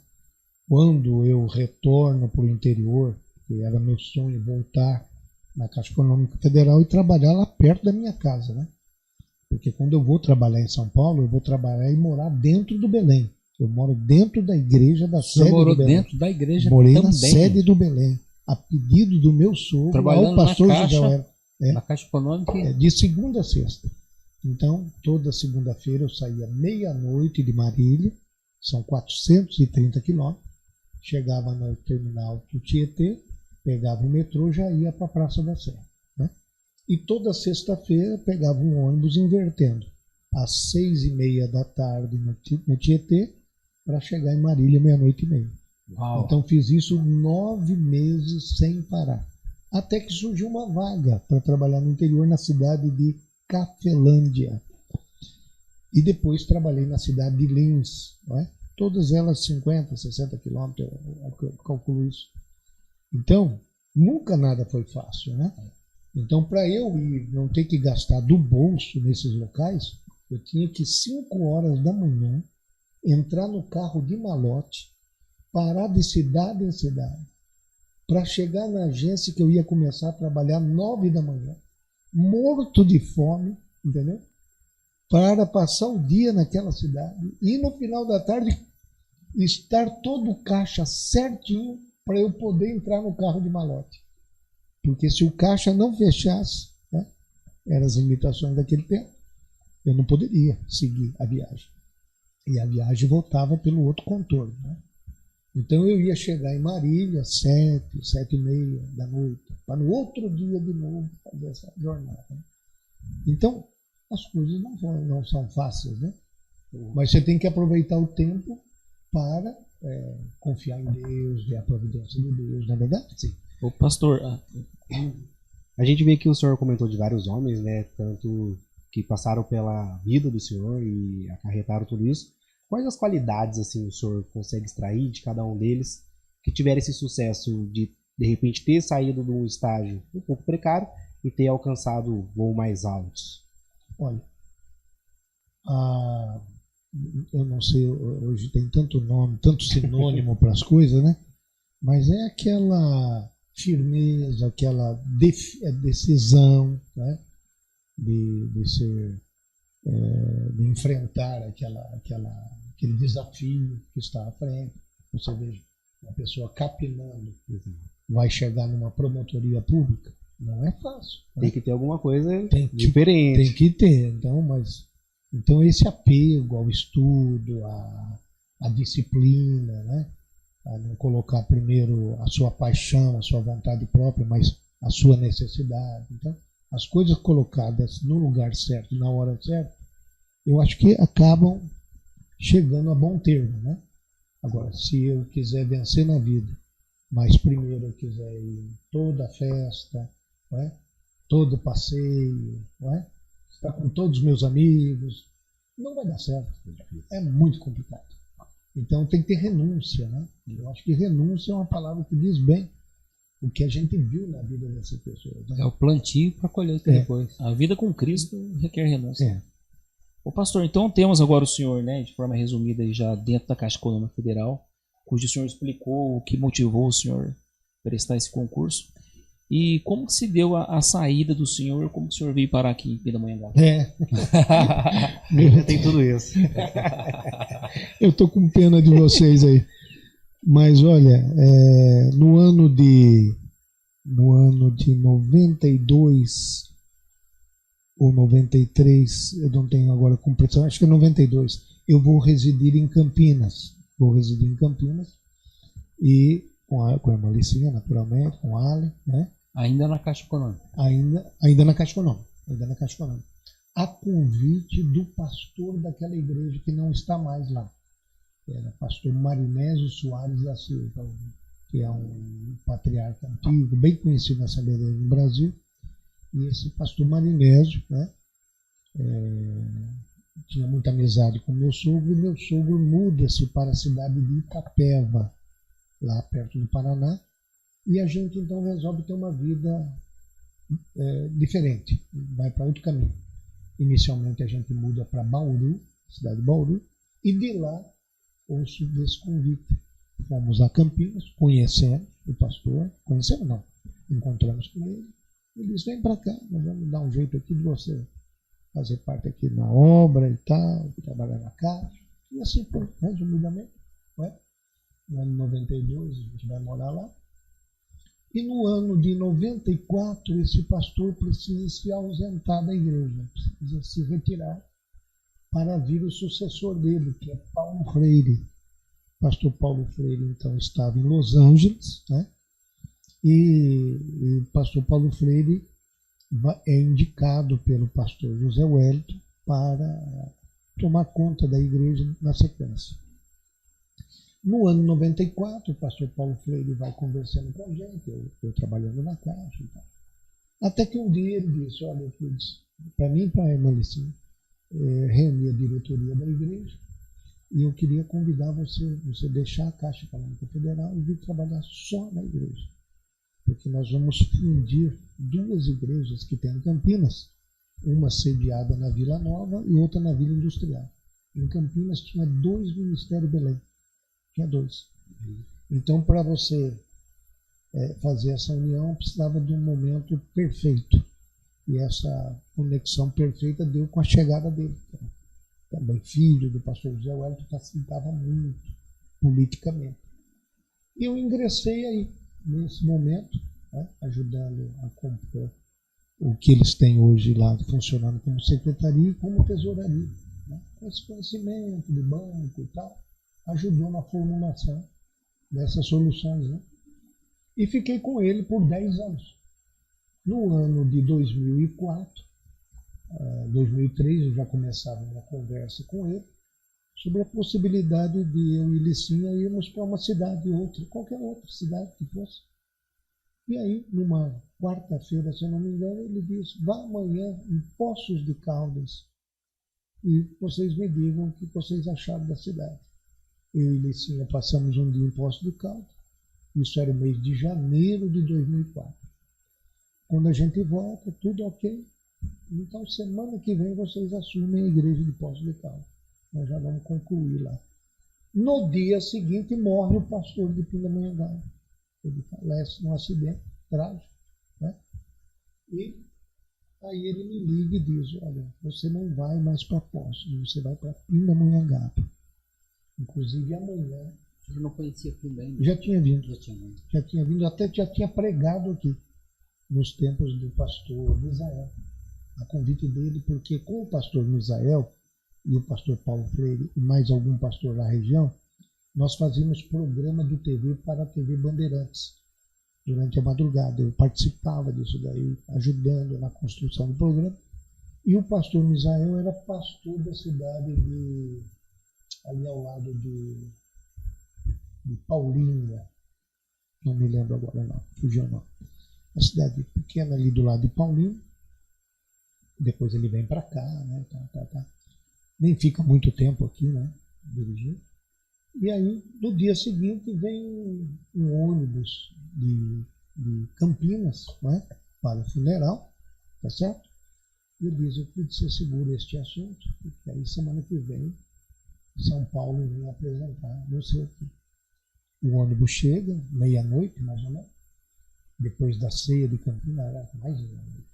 Quando eu retorno para o interior, que era meu sonho voltar na Caixa Econômica Federal e trabalhar lá perto da minha casa, né? Porque quando eu vou trabalhar em São Paulo, eu vou trabalhar e morar dentro do Belém. Eu moro dentro da igreja da sede do Belém. Você morou dentro da igreja Morei também. Na sede do Belém, a pedido do meu sogro, trabalhando ao pastor na Caixa, José. na Caixa Econômica. De segunda a sexta. Então, toda segunda-feira eu saía meia-noite de Marília, são 430 quilômetros, chegava no terminal do Tietê, pegava o metrô e já ia para a Praça da Sé. Né? E toda sexta-feira pegava um ônibus invertendo, às 6h30 da tarde no Tietê, para chegar em Marília meia-noite e meia. Uau. Então fiz isso 9 meses sem parar. Até que surgiu uma vaga para trabalhar no interior, na cidade de Cafelândia. E depois trabalhei na cidade de Lins. Não é? Todas elas 50, 60 quilômetros, eu calculo isso. Então, nunca nada foi fácil. Né? Então, para eu ir, não ter que gastar do bolso nesses locais, eu tinha que 5 horas da manhã entrar no carro de malote, parar de cidade em cidade, para chegar na agência que eu ia começar a trabalhar 9 da manhã, morto de fome, entendeu? Para passar o dia naquela cidade e no final da tarde estar todo o caixa certinho para eu poder entrar no carro de malote. Porque se o caixa não fechasse, né, eram as limitações daquele tempo, eu não poderia seguir a viagem. E a viagem voltava pelo outro contorno, né? Então eu ia chegar em Marília às 7h30 da noite, para no outro dia de novo fazer essa jornada, né? Então, as coisas não são fáceis, né? Mas você tem que aproveitar o tempo para confiar em Deus, ver a providência de Deus, não é verdade? Sim. O pastor, A gente vê que o senhor comentou de vários homens, né? Tanto que passaram pela vida do senhor e acarretaram tudo isso. Quais as qualidades assim o senhor consegue extrair de cada um deles que tiveram esse sucesso de repente ter saído de um estágio um pouco precário e ter alcançado voos mais altos? Olha, eu não sei, hoje tem tanto nome, tanto sinônimo para as coisas, né? Mas é aquela firmeza, aquela decisão, né? De enfrentar aquele desafio que está à frente. Você veja, uma pessoa capinando vai chegar numa promotoria pública, não é fácil, né? Tem que ter alguma coisa diferente. Tem que ter, então esse apego ao estudo, à disciplina, né? A não colocar primeiro a sua paixão, a sua vontade própria, mas a sua necessidade. Então, as coisas colocadas no lugar certo, na hora certa, eu acho que acabam chegando a bom termo, né? Agora, se eu quiser vencer na vida, mas primeiro eu quiser ir em toda a festa, não é? Todo passeio, não é? Estar com todos os meus amigos, não vai dar certo. É muito complicado. Então tem que ter renúncia, né? Eu acho que renúncia é uma palavra que diz bem o que a gente viu na vida dessas pessoas, né? É o plantio para colher depois. a vida com Cristo requer renúncia. É. Ô pastor, então temos agora o senhor, né, de forma resumida aí já dentro da Caixa Econômica Federal, cujo o senhor explicou o que motivou o senhor a prestar esse concurso. E como que se deu a saída do senhor, como que o senhor veio parar aqui em Pindamonhangaba? Já tem tudo isso. Eu tô com pena de vocês aí. Mas olha, no ano de 92 ou 93, eu não tenho agora com precisão, acho que é 92, eu vou residir em Campinas. E com a irmã Licinha, naturalmente, com a Ale, né? Ainda na Caixa Econômica. Ainda na Caixa Econômica. A convite do pastor daquela igreja que não está mais lá. Era pastor Marinésio Soares da Silva, que é um patriarca antigo, bem conhecido nessa igreja no Brasil. E esse pastor Marinésio, né, tinha muita amizade com meu sogro, e meu sogro muda-se para a cidade de Itapeva, lá perto do Paraná, e a gente então resolve ter uma vida diferente, vai para outro caminho. Inicialmente a gente muda para Bauru, cidade de Bauru, e de lá ouço desse convite. Fomos a Campinas, conhecemos o pastor, encontramos com ele, ele disse, vem para cá, nós vamos dar um jeito aqui de você fazer parte aqui na obra e tal, trabalhar na casa, e assim foi, resumidamente, né? No ano 92 a gente vai morar lá, e no ano de 94 esse pastor precisa se ausentar da igreja, precisa se retirar para vir o sucessor dele, que é Paulo Freire. Pastor Paulo Freire, então, estava em Los Angeles, né? E pastor Paulo Freire é indicado pelo pastor José Wellington para tomar conta da igreja na sequência. No ano 94, o pastor Paulo Freire vai conversando com a gente, eu trabalhando na Caixa e tal. Até que um dia ele disse, olha, para mim e para a irmã Licinha, reuni a diretoria da igreja e eu queria convidar você deixar a Caixa Econômica Federal e vir trabalhar só na igreja. Porque nós vamos fundir duas igrejas que tem em Campinas, uma sediada na Vila Nova e outra na Vila Industrial. Em Campinas tinha 2 ministérios Belém. Tinha 2. Então, para você fazer essa união, precisava de um momento perfeito. E essa conexão perfeita deu com a chegada dele. Também filho do pastor José Wellington, facilitava muito politicamente. E eu ingressei aí, nesse momento, né, ajudando a compor o que eles têm hoje lá funcionando como secretaria e como tesouraria. Né? Esse conhecimento de banco e tal ajudou na formulação dessas soluções. Né? E fiquei com ele por 10 anos. No ano de 2004, 2003, eu já começava uma conversa com ele sobre a possibilidade de eu e Licinha irmos para uma cidade outra, qualquer outra cidade que fosse. E aí, numa quarta-feira, se eu não me engano, ele disse: vá amanhã em Poços de Caldas e vocês me digam o que vocês acharam da cidade. Eu e Licinha passamos um dia em Poços de Caldas, isso era o mês de janeiro de 2004. Quando a gente volta, tudo ok. Então, semana que vem, vocês assumem a igreja de Poços de Caldas. Nós já vamos concluir lá. No dia seguinte, morre o pastor de Pindamonhangaba. Ele falece num acidente trágico. Né? E aí ele me liga e diz: olha, você não vai mais para Poços, você vai para Pindamonhangaba. Inclusive, amanhã. Eu não conhecia Pinda ainda. Já tinha vindo. Já tinha vindo, até já tinha pregado aqui, nos tempos do pastor Misael. A convite dele, porque com o pastor Misael e o pastor Paulo Freire e mais algum pastor da região, nós fazíamos programa de TV para a TV Bandeirantes durante a madrugada. Eu participava disso daí, ajudando na construção do programa. E o pastor Misael era pastor da cidade de, ali ao lado de Paulínia. Não me lembro agora não, fugiu não. Uma cidade pequena ali do lado de Paulínia. Depois ele vem para cá, né? Tá. Nem fica muito tempo aqui, né? Dirigindo. E aí, no dia seguinte, vem um ônibus de Campinas, né? Para o funeral, tá certo? E eu disse: eu queria que você segura este assunto, porque aí semana que vem São Paulo vem apresentar você aqui. O ônibus chega, meia-noite, mais ou menos, depois da ceia de Campinas, era mais de meia-noite.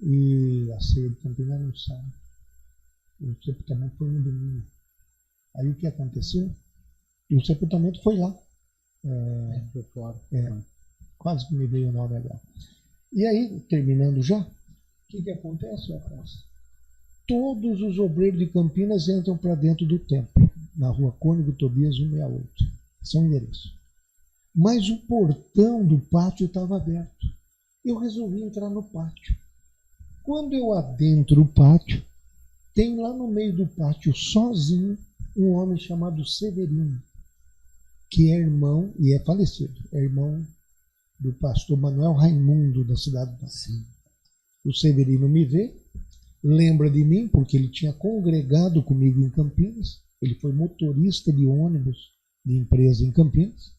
E a ceia de Campinas não sabe. O sepultamento foi no domingo. Aí o que aconteceu? E o sepultamento foi lá. foi fora. Quase que me veio o nome agora. E aí, terminando já, o que acontece, Afonso? Todos os obreiros de Campinas entram para dentro do templo, na rua Cônigo Tobias 168. São endereços. Mas o portão do pátio estava aberto. Eu resolvi entrar no pátio. Quando eu adentro o pátio, tem lá no meio do pátio, sozinho, um homem chamado Severino, que é irmão, e é falecido, é irmão do pastor Manuel Raimundo, da cidade de Passinho. O Severino me vê, lembra de mim, porque ele tinha congregado comigo em Campinas, ele foi motorista de ônibus de empresa em Campinas,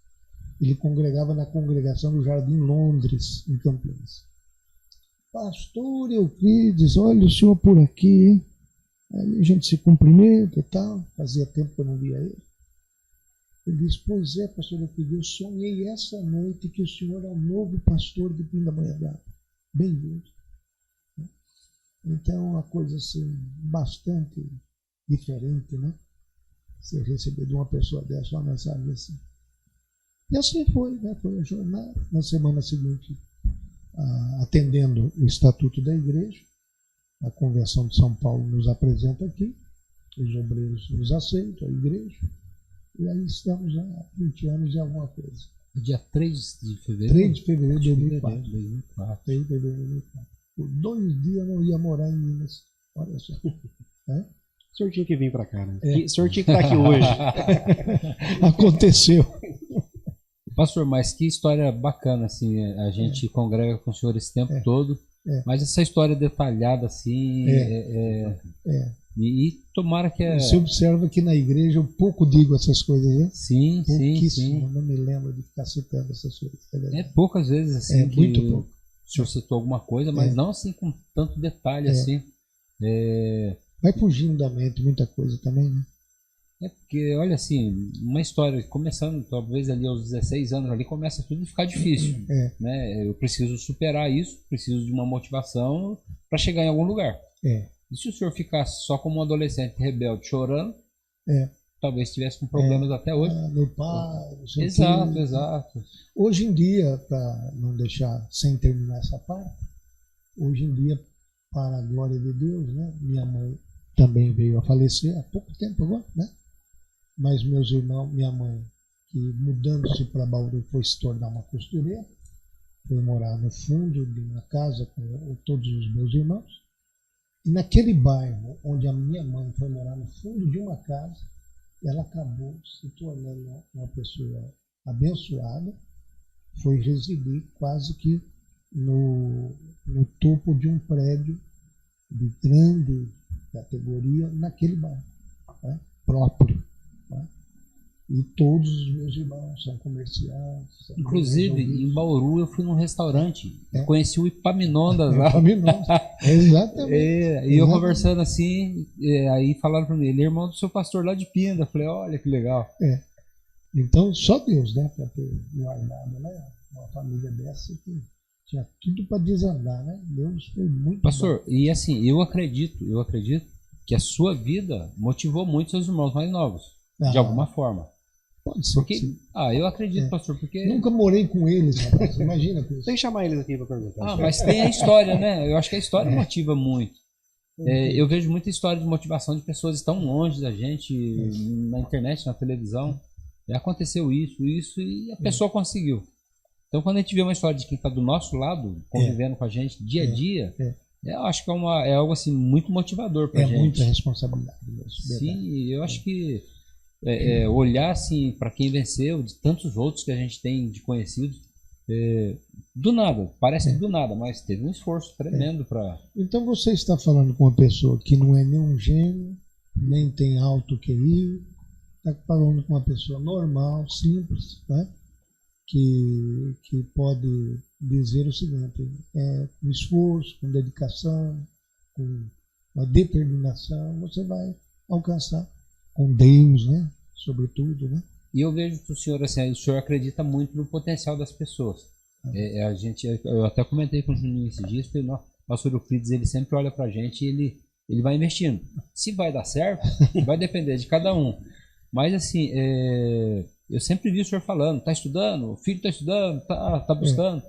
ele congregava na congregação do Jardim Londres, em Campinas. Pastor Euclides, olha o senhor por aqui, hein? Aí a gente se cumprimenta e tal, fazia tempo que eu não via ele. Ele disse: pois é, pastor Euclides, eu sonhei essa noite que o senhor é o novo pastor de Pindamonhangaba. Bem-vindo. Então, uma coisa assim, bastante diferente, né? Você receber de uma pessoa dessa uma mensagem assim. E assim foi, né? Foi a jornada. Na semana seguinte, atendendo o estatuto da igreja, a Convenção de São Paulo nos apresenta aqui, os obreiros nos aceitam, a igreja, e aí estamos há 20 anos e alguma coisa. Dia 3 de fevereiro? 3 de fevereiro de 2004. 3 de fevereiro de 2004. Por 2 dias eu não ia morar em Minas. Olha só. O senhor tinha que vir para cá, né? O senhor tinha que estar aqui hoje. Aconteceu. Pastor, mas que história bacana, assim, a gente congrega com o senhor esse tempo todo, mas essa história detalhada, assim, e tomara que... Você observa que na igreja eu pouco digo essas coisas, né? Sim, sim. Eu não me lembro de ficar citando essas coisas. Poucas vezes, assim, que muito pouco. O senhor citou alguma coisa, mas não assim com tanto detalhe, assim. Vai fugindo da mente muita coisa também, né? Porque, olha assim, uma história, começando talvez ali aos 16 anos, ali começa tudo a ficar difícil. Né? Eu preciso superar isso, preciso de uma motivação para chegar em algum lugar. E se o senhor ficasse só como um adolescente rebelde chorando, talvez estivesse com problemas até hoje. Meu pai, não sei Exato. Hoje em dia, para não deixar sem terminar essa parte, hoje em dia, para a glória de Deus, né? Minha mãe também veio a falecer há pouco tempo agora, né? Mas meus irmãos, minha mãe, que mudando-se para Bauru foi se tornar uma costureira, foi morar no fundo de uma casa com todos os meus irmãos. E naquele bairro onde a minha mãe foi morar no fundo de uma casa, ela acabou se tornando uma pessoa abençoada, foi residir quase que no topo de um prédio de grande categoria naquele bairro, né, próprio. Né? E todos os meus irmãos são comerciantes. São Inclusive, em Bauru eu fui num restaurante, conheci o Epaminondas lá. Epaminondas, exatamente. E eu conversando assim, aí falaram para mim, ele é irmão do seu pastor lá de Pinda. Eu falei, olha que legal. Então, só Deus, né, para ter guardado, né, uma família dessa que tinha tudo para desandar, né? Deus foi muito Pastor, bom. e assim, eu acredito que a sua vida motivou muito seus irmãos mais novos, de alguma forma. Pode ser. Porque, eu acredito, pastor, porque... Nunca morei com eles, rapaz, imagina. Tem que chamar eles aqui para perguntar. Mas tem a história, né? Eu acho que a história motiva muito. Eu vejo muita história de motivação de pessoas que estão longe da gente, na internet, na televisão. Aconteceu isso, e a pessoa conseguiu. Então, quando a gente vê uma história de quem está do nosso lado, convivendo com a gente dia a dia, eu acho que é algo assim, muito motivador para a gente. É muita responsabilidade. Sim, eu acho que olhar assim, para quem venceu, de tantos outros que a gente tem de conhecidos, do nada, parece do nada, mas teve um esforço tremendo para... Então, você está falando com uma pessoa que não é nem um gênio, nem tem alto QI, está falando com uma pessoa normal, simples, né? Que pode dizer o seguinte, com esforço, com dedicação, com uma determinação, você vai alcançar com Deus, né? Sobretudo, né? E eu vejo que o senhor acredita muito no potencial das pessoas. Eu até comentei com o Juninho esses dias, porque o pastor Euclides, ele sempre olha pra gente e ele vai investindo. Se vai dar certo, vai depender de cada um. Mas assim, eu sempre vi o senhor falando, está estudando, o filho está estudando, está buscando.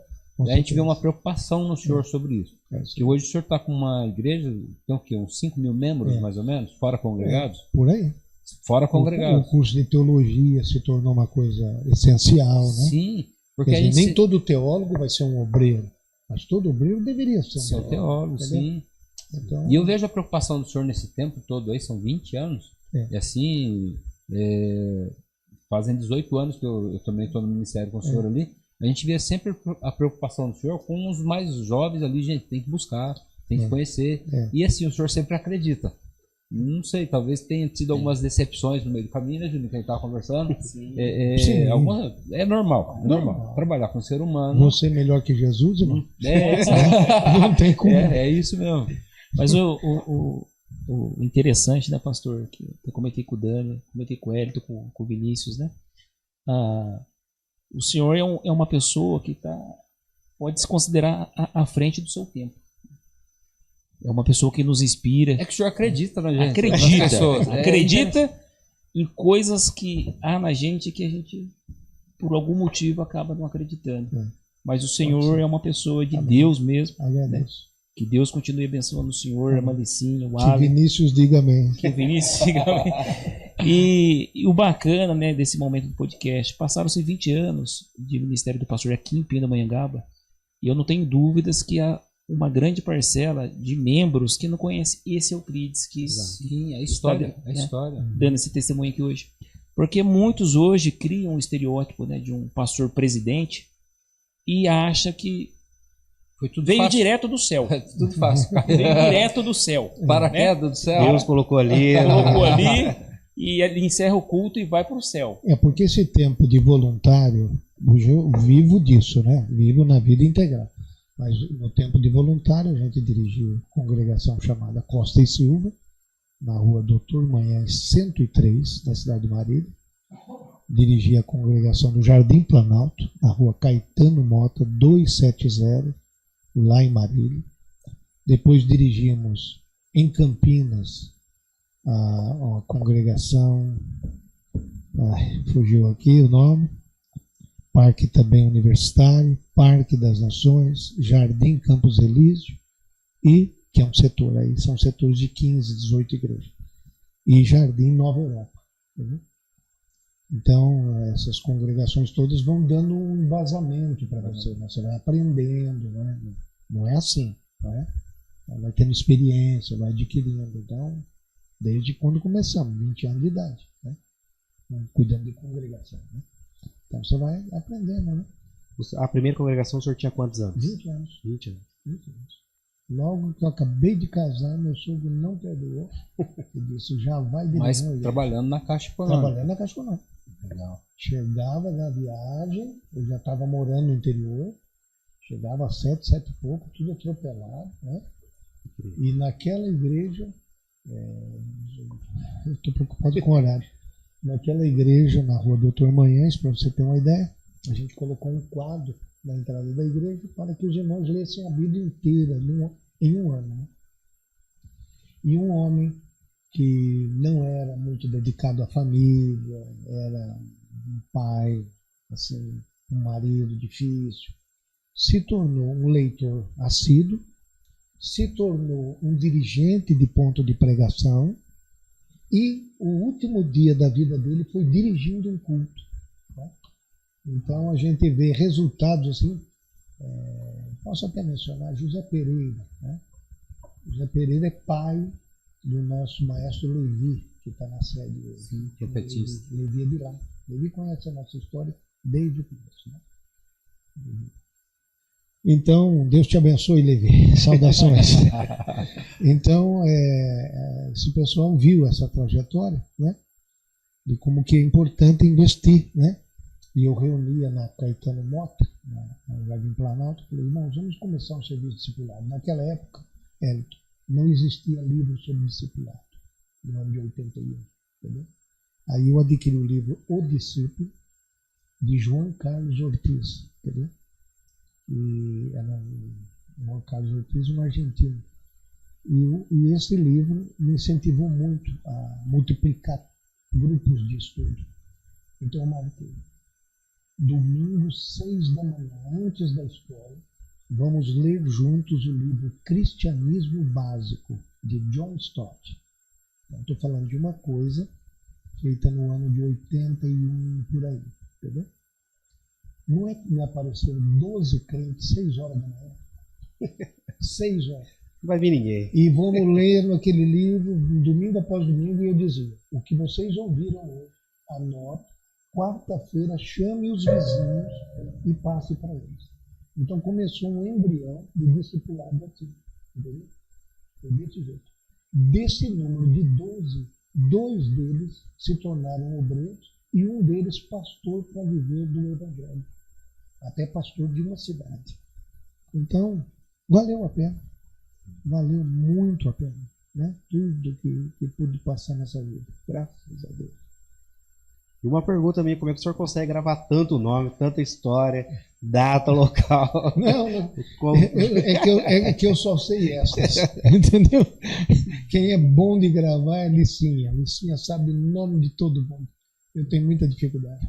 E a gente vê uma preocupação no senhor sobre isso. Que hoje o senhor está com uma igreja, tem o quê? Uns 5 mil membros, mais ou menos, fora congregados? Por aí. Fora congregados. O curso de teologia se tornou uma coisa essencial, né? Sim. Porque Quer dizer, nem todo teólogo vai ser um obreiro, mas todo obreiro deveria ser um teólogo. Sim. Então, e eu vejo a preocupação do senhor nesse tempo todo aí, são 20 anos, e assim... fazem 18 anos que eu também estou no ministério com o senhor ali. A gente vê sempre a preocupação do senhor com os mais jovens ali, gente, tem que buscar, tem que conhecer. E assim, o senhor sempre acredita. Não sei, talvez tenha tido algumas decepções no meio do caminho, né, Juninho, que a gente estava conversando. Sim. É normal. Trabalhar com o ser humano. Você é melhor que Jesus, irmão? Não tem como. É isso mesmo. Mas o interessante, né, pastor, que eu comentei com o Dani, comentei com o Hélito, com o Vinícius, né? O senhor é uma pessoa que pode se considerar à frente do seu tempo. É uma pessoa que nos inspira. É que o senhor acredita na gente. Acredita em coisas que há na gente que a gente, por algum motivo, acaba não acreditando. Mas o senhor é uma pessoa de Deus mesmo. Né? Que Deus continue abençoando o senhor, a Malicinha, o Alan. Que Vinícius diga amém. Que Vinícius diga amém. E o bacana, né, desse momento do podcast, passaram-se 20 anos de ministério do pastor aqui em Pindamonhangaba, e eu não tenho dúvidas que há uma grande parcela de membros que não conhece esse Euclides, que sim, a história, dando esse testemunho aqui hoje. Porque muitos hoje criam um estereótipo, né, de um pastor presidente e acha que veio direto do céu. Tudo fácil. Veio direto do céu. Paraquedas do céu. Deus colocou ali. E ele encerra o culto e vai para o céu. Porque esse tempo de voluntário, eu vivo disso, né? Vivo na vida integral. Mas no tempo de voluntário, a gente dirigiu uma congregação chamada Costa e Silva, na rua Doutor Manhães 103, na cidade de Marília. Dirigi a congregação do Jardim Planalto, na rua Caetano Mota 270, lá em Marília. Depois dirigimos em Campinas a congregação, fugiu aqui o nome, Parque também Universitário, Parque das Nações, Jardim Campos Elísio, e que é um setor aí, são setores de 15, 18 igrejas. E Jardim Nova Europa. Entendeu? Então, essas congregações todas vão dando um embasamento para você, né? Você vai aprendendo, né? Não é assim, não é? Vai tendo experiência, vai adquirindo. Então, desde quando começamos, 20 anos de idade, né? Cuidando de congregação, né? Então, você vai aprendendo, né? A primeira congregação o senhor tinha quantos anos? 20 anos. 20 anos. 20 anos. Logo que eu acabei de casar, meu sogro não perdoou. Ele disse, já vai de Mas novo. trabalhando na Caixa Econômica. Trabalhando na Caixa Econômica. Legal. Chegava da viagem, eu já estava morando no interior, chegava às 7, 7 e pouco, tudo atropelado, né? E naquela igreja, eu estou preocupado com o horário, naquela igreja, na rua Doutor Manhães, para você ter uma ideia, a gente colocou um quadro na entrada da igreja para que os irmãos lessem a Bíblia inteira em um ano. Né? E um homem que não era muito dedicado à família, era um pai, assim, um marido difícil, se tornou um leitor assíduo, se tornou um dirigente de ponto de pregação e o último dia da vida dele foi dirigindo um culto. Né? Então a gente vê resultados assim, posso até mencionar José Pereira. Né? José Pereira é pai do nosso maestro Levi, que está na sede hoje. Sim, que é petista. Levi é de lá. Levi conhece a nossa história desde o começo. Né? Então, Deus te abençoe, Levi. Saudações. Então, esse pessoal viu essa trajetória, né? De como que é importante investir, né? E eu reunia na Caetano Mota, no Jardim Planalto, falei, irmãos, vamos começar um serviço discipulado. Naquela época, Elton, não existia livro sobre discipulado, no ano de 81, entendeu? Aí eu adquiri o livro O Discípulo, de João Carlos Ortiz, entendeu? E era João Carlos Ortiz, um argentino. E esse livro me incentivou muito a multiplicar grupos de estudo. Então eu marquei. Domingo, 6 da manhã, antes da escola, vamos ler juntos o livro Cristianismo Básico, de John Stott. Estou falando de uma coisa feita no ano de 81, por aí, entendeu? Não é que me apareceram 12 crentes, 6 horas da manhã. 6 horas. Não vai vir ninguém. E vamos ler aquele livro, domingo após domingo, e eu dizia, o que vocês ouviram hoje, anote, quarta-feira chame os vizinhos e passe para eles. Então começou um embrião de discipulado aqui, entendeu? Foi desse jeito. Desse número de 12, 2 deles se tornaram obreiros e um deles pastor para viver do Evangelho. Até pastor de uma cidade. Então, valeu a pena. Valeu muito a pena. Né? Tudo que pude passar nessa vida. Graças a Deus. E uma pergunta minha, como é que o senhor consegue gravar tanto nome, tanta história, data, local? Não. É que eu só sei essas. Entendeu? Quem é bom de gravar é Licinha. Licinha sabe o nome de todo mundo. Eu tenho muita dificuldade.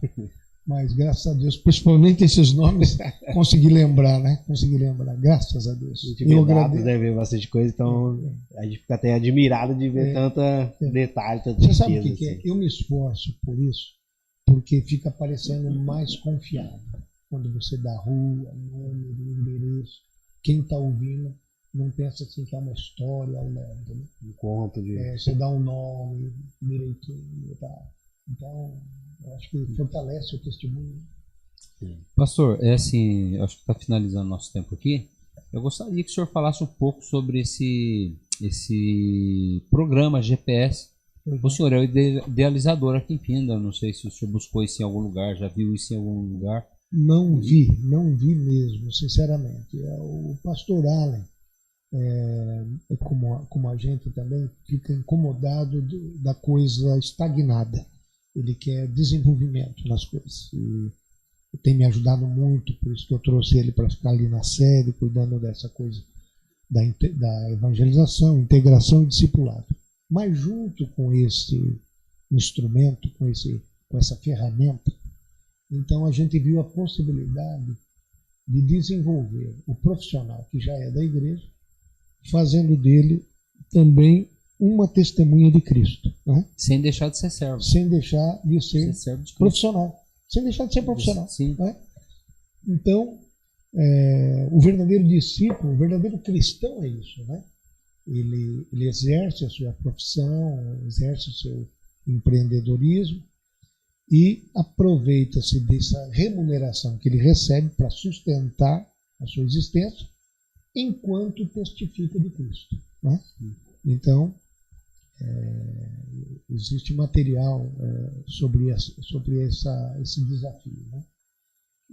Mas, graças a Deus, principalmente esses nomes, consegui lembrar, né? Consegui lembrar, graças a Deus. Eu agradeço. Deve ver bastante coisa, então a gente fica até admirado de ver tanta detalhe, tanta Você sabe o riqueza, que é? assim. Eu me esforço por isso, porque fica parecendo mais confiável. Quando você dá rua, nome, endereço, quem está ouvindo não pensa assim que é uma história ao lado, né? Um conto de... Você dá um nome direitinho e tal. Então, eu acho que fortalece o testemunho. Pastor, assim, acho que está finalizando nosso tempo aqui. Eu gostaria que o senhor falasse um pouco sobre esse programa GPS. O senhor é o idealizador aqui em Pinda. Não sei se o senhor buscou isso em algum lugar, já viu isso em algum lugar. Não vi mesmo, sinceramente. O pastor Allen, como a gente também, fica incomodado da coisa estagnada. Ele quer desenvolvimento nas coisas. E tem me ajudado muito, por isso que eu trouxe ele para ficar ali na sede, cuidando dessa coisa da evangelização, integração e discipulado. Mas junto com esse instrumento, com essa ferramenta, então a gente viu a possibilidade de desenvolver o profissional que já é da igreja fazendo dele também uma testemunha de Cristo, né? Sem deixar de ser servo. Sem deixar de ser servo de Cristo. profissional. Sem deixar de ser profissional. Sim. Né? Então, o verdadeiro discípulo, o verdadeiro cristão é isso, né? Ele exerce a sua profissão, exerce o seu empreendedorismo e aproveita-se dessa remuneração que ele recebe para sustentar a sua existência enquanto testifica de Cristo, né? Então, existe material sobre esse desafio, né?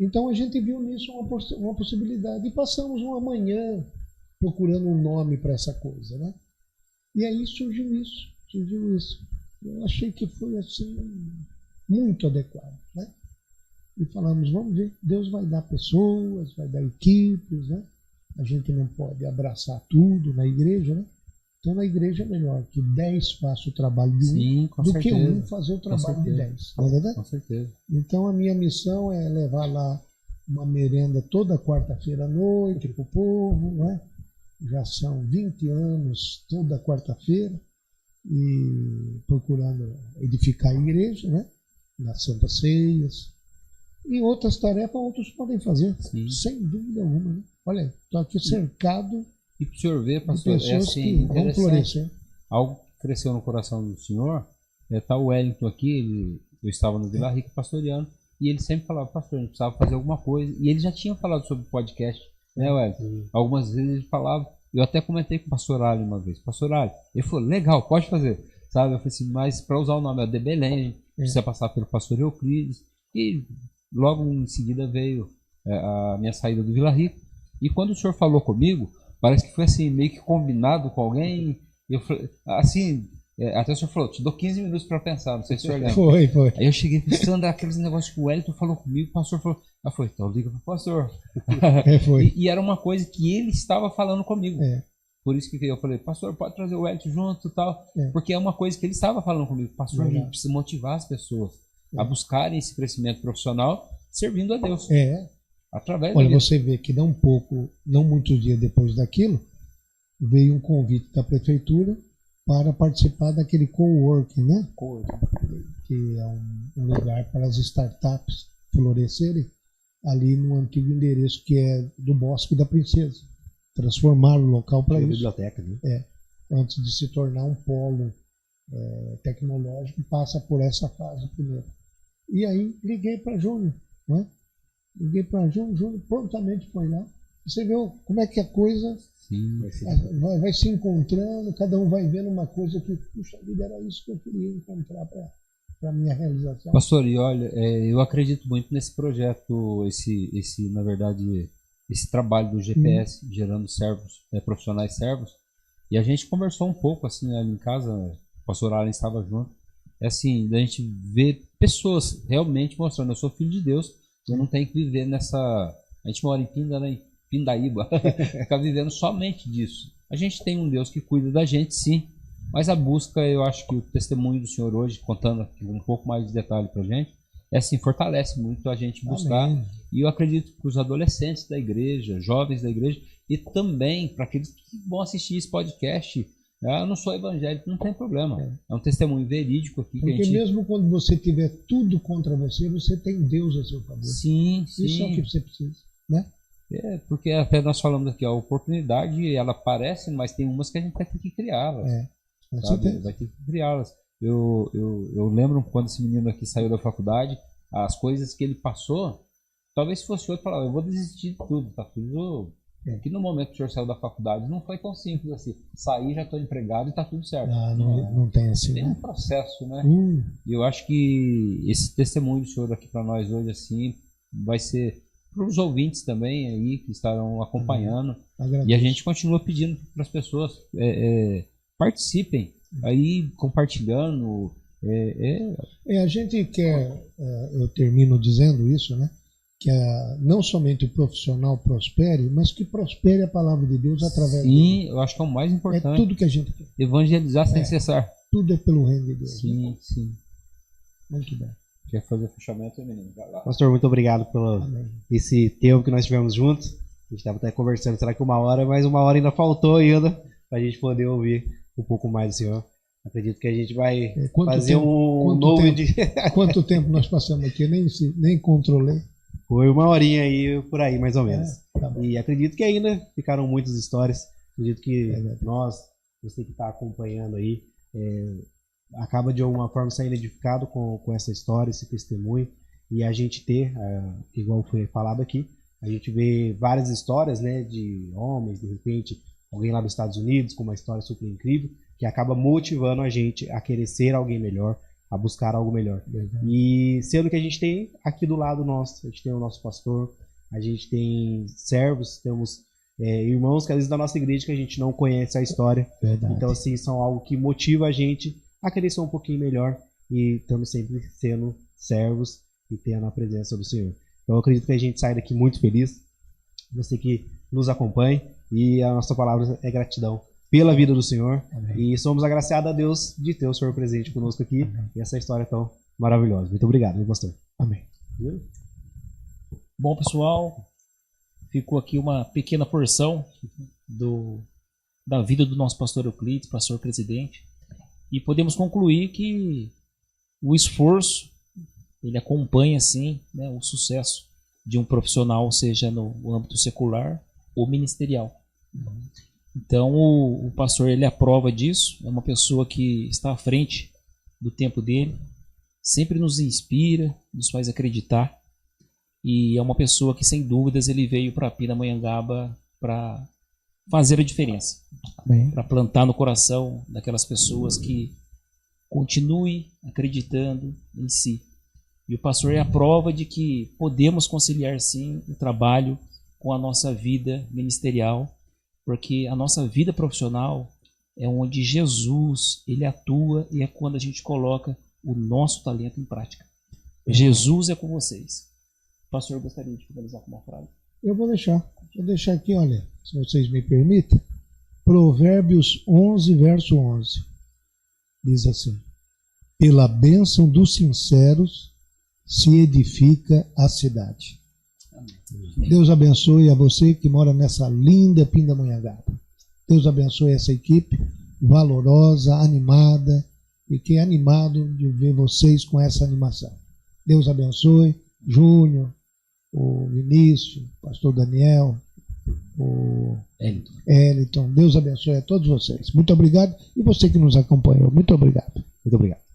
Então a gente viu nisso uma possibilidade e passamos uma manhã procurando um nome para essa coisa, né? E aí surgiu isso. Eu achei que foi assim muito adequado, né? E falamos, vamos ver, Deus vai dar pessoas, vai dar equipes, né? A gente não pode abraçar tudo na igreja, né? Então na igreja é melhor que 10 façam o trabalho de um do que um fazer o trabalho de 10, não é verdade? Com certeza. Então a minha missão é levar lá uma merenda toda quarta-feira à noite para o povo, né? Já são 20 anos toda quarta-feira e procurando edificar a igreja, né? Nas Santas Ceias e outras tarefas outros podem fazer, sem dúvida alguma, né? Olha aí, estou aqui cercado e para o senhor ver, pastor, de pessoas que vão florescer. Algo que cresceu no coração do senhor, tá o Wellington aqui, eu estava no Vila Rica pastoreando, e ele sempre falava, pastor, a gente precisava fazer alguma coisa, e ele já tinha falado sobre podcast, né, Wellington? Algumas vezes ele falava, eu até comentei com o pastor Ali uma vez, pastor Ali, ele falou, legal, pode fazer, sabe? Eu falei assim, mas para usar o nome de Belém, precisa passar pelo pastor Euclides, e logo em seguida veio a minha saída do Vila Rica, e quando o senhor falou comigo, parece que foi assim, meio que combinado com alguém. Eu falei, assim, até o senhor falou, te dou 15 minutos para pensar, não sei se o senhor lembra. Foi. Aí eu cheguei pensando aqueles negócios que o Wellington falou comigo, o pastor falou, então liga pro pastor. Foi. E era uma coisa que ele estava falando comigo. Por isso que eu falei, pastor, pode trazer o Wellington junto e tal. Porque é uma coisa que ele estava falando comigo. Pastor, a gente precisa motivar as pessoas a buscarem esse crescimento profissional servindo a Deus. Através Olha, você vê que não muitos dias depois daquilo, veio um convite da prefeitura para participar daquele coworking, né? Que é um lugar para as startups florescerem ali no antigo endereço que é do Bosque da Princesa. Transformaram o local para isso. Biblioteca, né? Antes de se tornar um polo tecnológico, passa por essa fase primeiro. E aí liguei para Júnior, né? Liguei para Júnior prontamente foi lá. Você vê como é que a coisa vai se encontrando, cada um vai vendo uma coisa que, puxa vida, era isso que eu queria encontrar para a minha realização. Pastor, e olha, eu acredito muito nesse projeto, na verdade, esse trabalho do GPS, gerando servos, profissionais servos, e a gente conversou um pouco, assim, ali em casa, o pastor Allen estava junto, assim, da gente ver pessoas realmente mostrando, eu sou filho de Deus, eu não tenho que viver nessa... A gente mora em Pindaíba, ficar vivendo somente disso. A gente tem um Deus que cuida da gente, sim, mas a busca, eu acho que o testemunho do senhor hoje, contando aqui um pouco mais de detalhe pra gente, assim, fortalece muito a gente buscar. Amém. E eu acredito que para os adolescentes da igreja, jovens da igreja, e também para aqueles que vão assistir esse podcast, eu não sou evangélico, não tem problema. É um testemunho verídico aqui. Porque mesmo quando você tiver tudo contra você, você tem Deus a seu favor. Sim. Isso é o que você precisa, né? Porque até nós falamos aqui, a oportunidade, ela aparece, mas tem umas que a gente vai ter que criá-las. Vai ter que criá-las. Eu lembro quando esse menino aqui saiu da faculdade, as coisas que ele passou, talvez se fosse outro, falava, eu vou desistir de tudo, tá tudo... Aqui no momento que o senhor saiu da faculdade, não foi tão simples assim. Saí, já estou empregado e está tudo certo. Não tem assim. Tem um processo, né? E eu acho que esse testemunho do senhor aqui para nós hoje, assim, vai ser para os ouvintes também aí que estarão acompanhando. E a gente continua pedindo para as pessoas participem aí, compartilhando. A gente quer, eu termino dizendo isso, né? Que não somente o profissional prospere, mas que prospere a palavra de Deus através dele. Sim, eu acho que é o mais importante. É tudo que a gente quer. Evangelizar sem cessar. Tudo é pelo reino de Deus. Sim, né? sim. Muito bem. Quer fazer o fechamento, menino? Vai lá. Pastor, muito obrigado pelo esse tempo que nós tivemos juntos. A gente estava até conversando, será que 1 hora? Mas 1 hora ainda faltou ainda para a gente poder ouvir um pouco mais do Senhor. Acredito que a gente vai fazer um novo... Quanto tempo nós passamos aqui? Nem controlei. Foi 1 horinha aí, por aí, mais ou menos. Tá bom. E acredito que ainda ficaram muitas histórias. Acredito que você que está acompanhando aí, acaba de alguma forma saindo edificado com essa história, esse testemunho. E a gente ter, igual foi falado aqui, a gente vê várias histórias, né, de homens, de repente, alguém lá dos Estados Unidos com uma história super incrível, que acaba motivando a gente a querer ser alguém melhor, a buscar algo melhor. E sendo que a gente tem aqui do lado nosso, a gente tem o nosso pastor, a gente tem servos, temos irmãos que às vezes da nossa igreja que a gente não conhece a história. Verdade. Então, assim, são algo que motiva a gente a querer ser um pouquinho melhor e estamos sempre sendo servos e tendo a presença do Senhor. Então, eu acredito que a gente sai daqui muito feliz, você que nos acompanha, e a nossa palavra é gratidão pela vida do Senhor. Amém. E somos agraciados a Deus de ter o Senhor presente conosco aqui. Amém. E essa história tão maravilhosa. Muito obrigado, meu pastor. Amém. Bom, pessoal, ficou aqui uma pequena porção da vida do nosso pastor Euclides, pastor presidente, e podemos concluir que o esforço ele acompanha sim, né, o sucesso de um profissional, seja no âmbito secular ou ministerial. Então o pastor ele é a prova disso, é uma pessoa que está à frente do tempo dele, sempre nos inspira, nos faz acreditar, e é uma pessoa que sem dúvidas ele veio para Pindamonhangaba para fazer a diferença, para plantar no coração daquelas pessoas que continue acreditando em si. E o pastor é a prova de que podemos conciliar sim o trabalho com a nossa vida ministerial, porque a nossa vida profissional é onde Jesus ele atua e é quando a gente coloca o nosso talento em prática. Jesus é com vocês. O pastor gostaria de finalizar com uma frase. Eu vou deixar aqui, olha, se vocês me permitem, Provérbios 11, verso 11. Diz assim: pela bênção dos sinceros se edifica a cidade. Amém. Deus abençoe a você que mora nessa linda Pindamonhangaba. Deus abençoe essa equipe valorosa, animada, e que é animado de ver vocês com essa animação. Deus abençoe Júnior, o Vinícius, o pastor Daniel, o Eliton. Deus abençoe a todos vocês. Muito obrigado. E você que nos acompanhou, muito obrigado. Muito obrigado.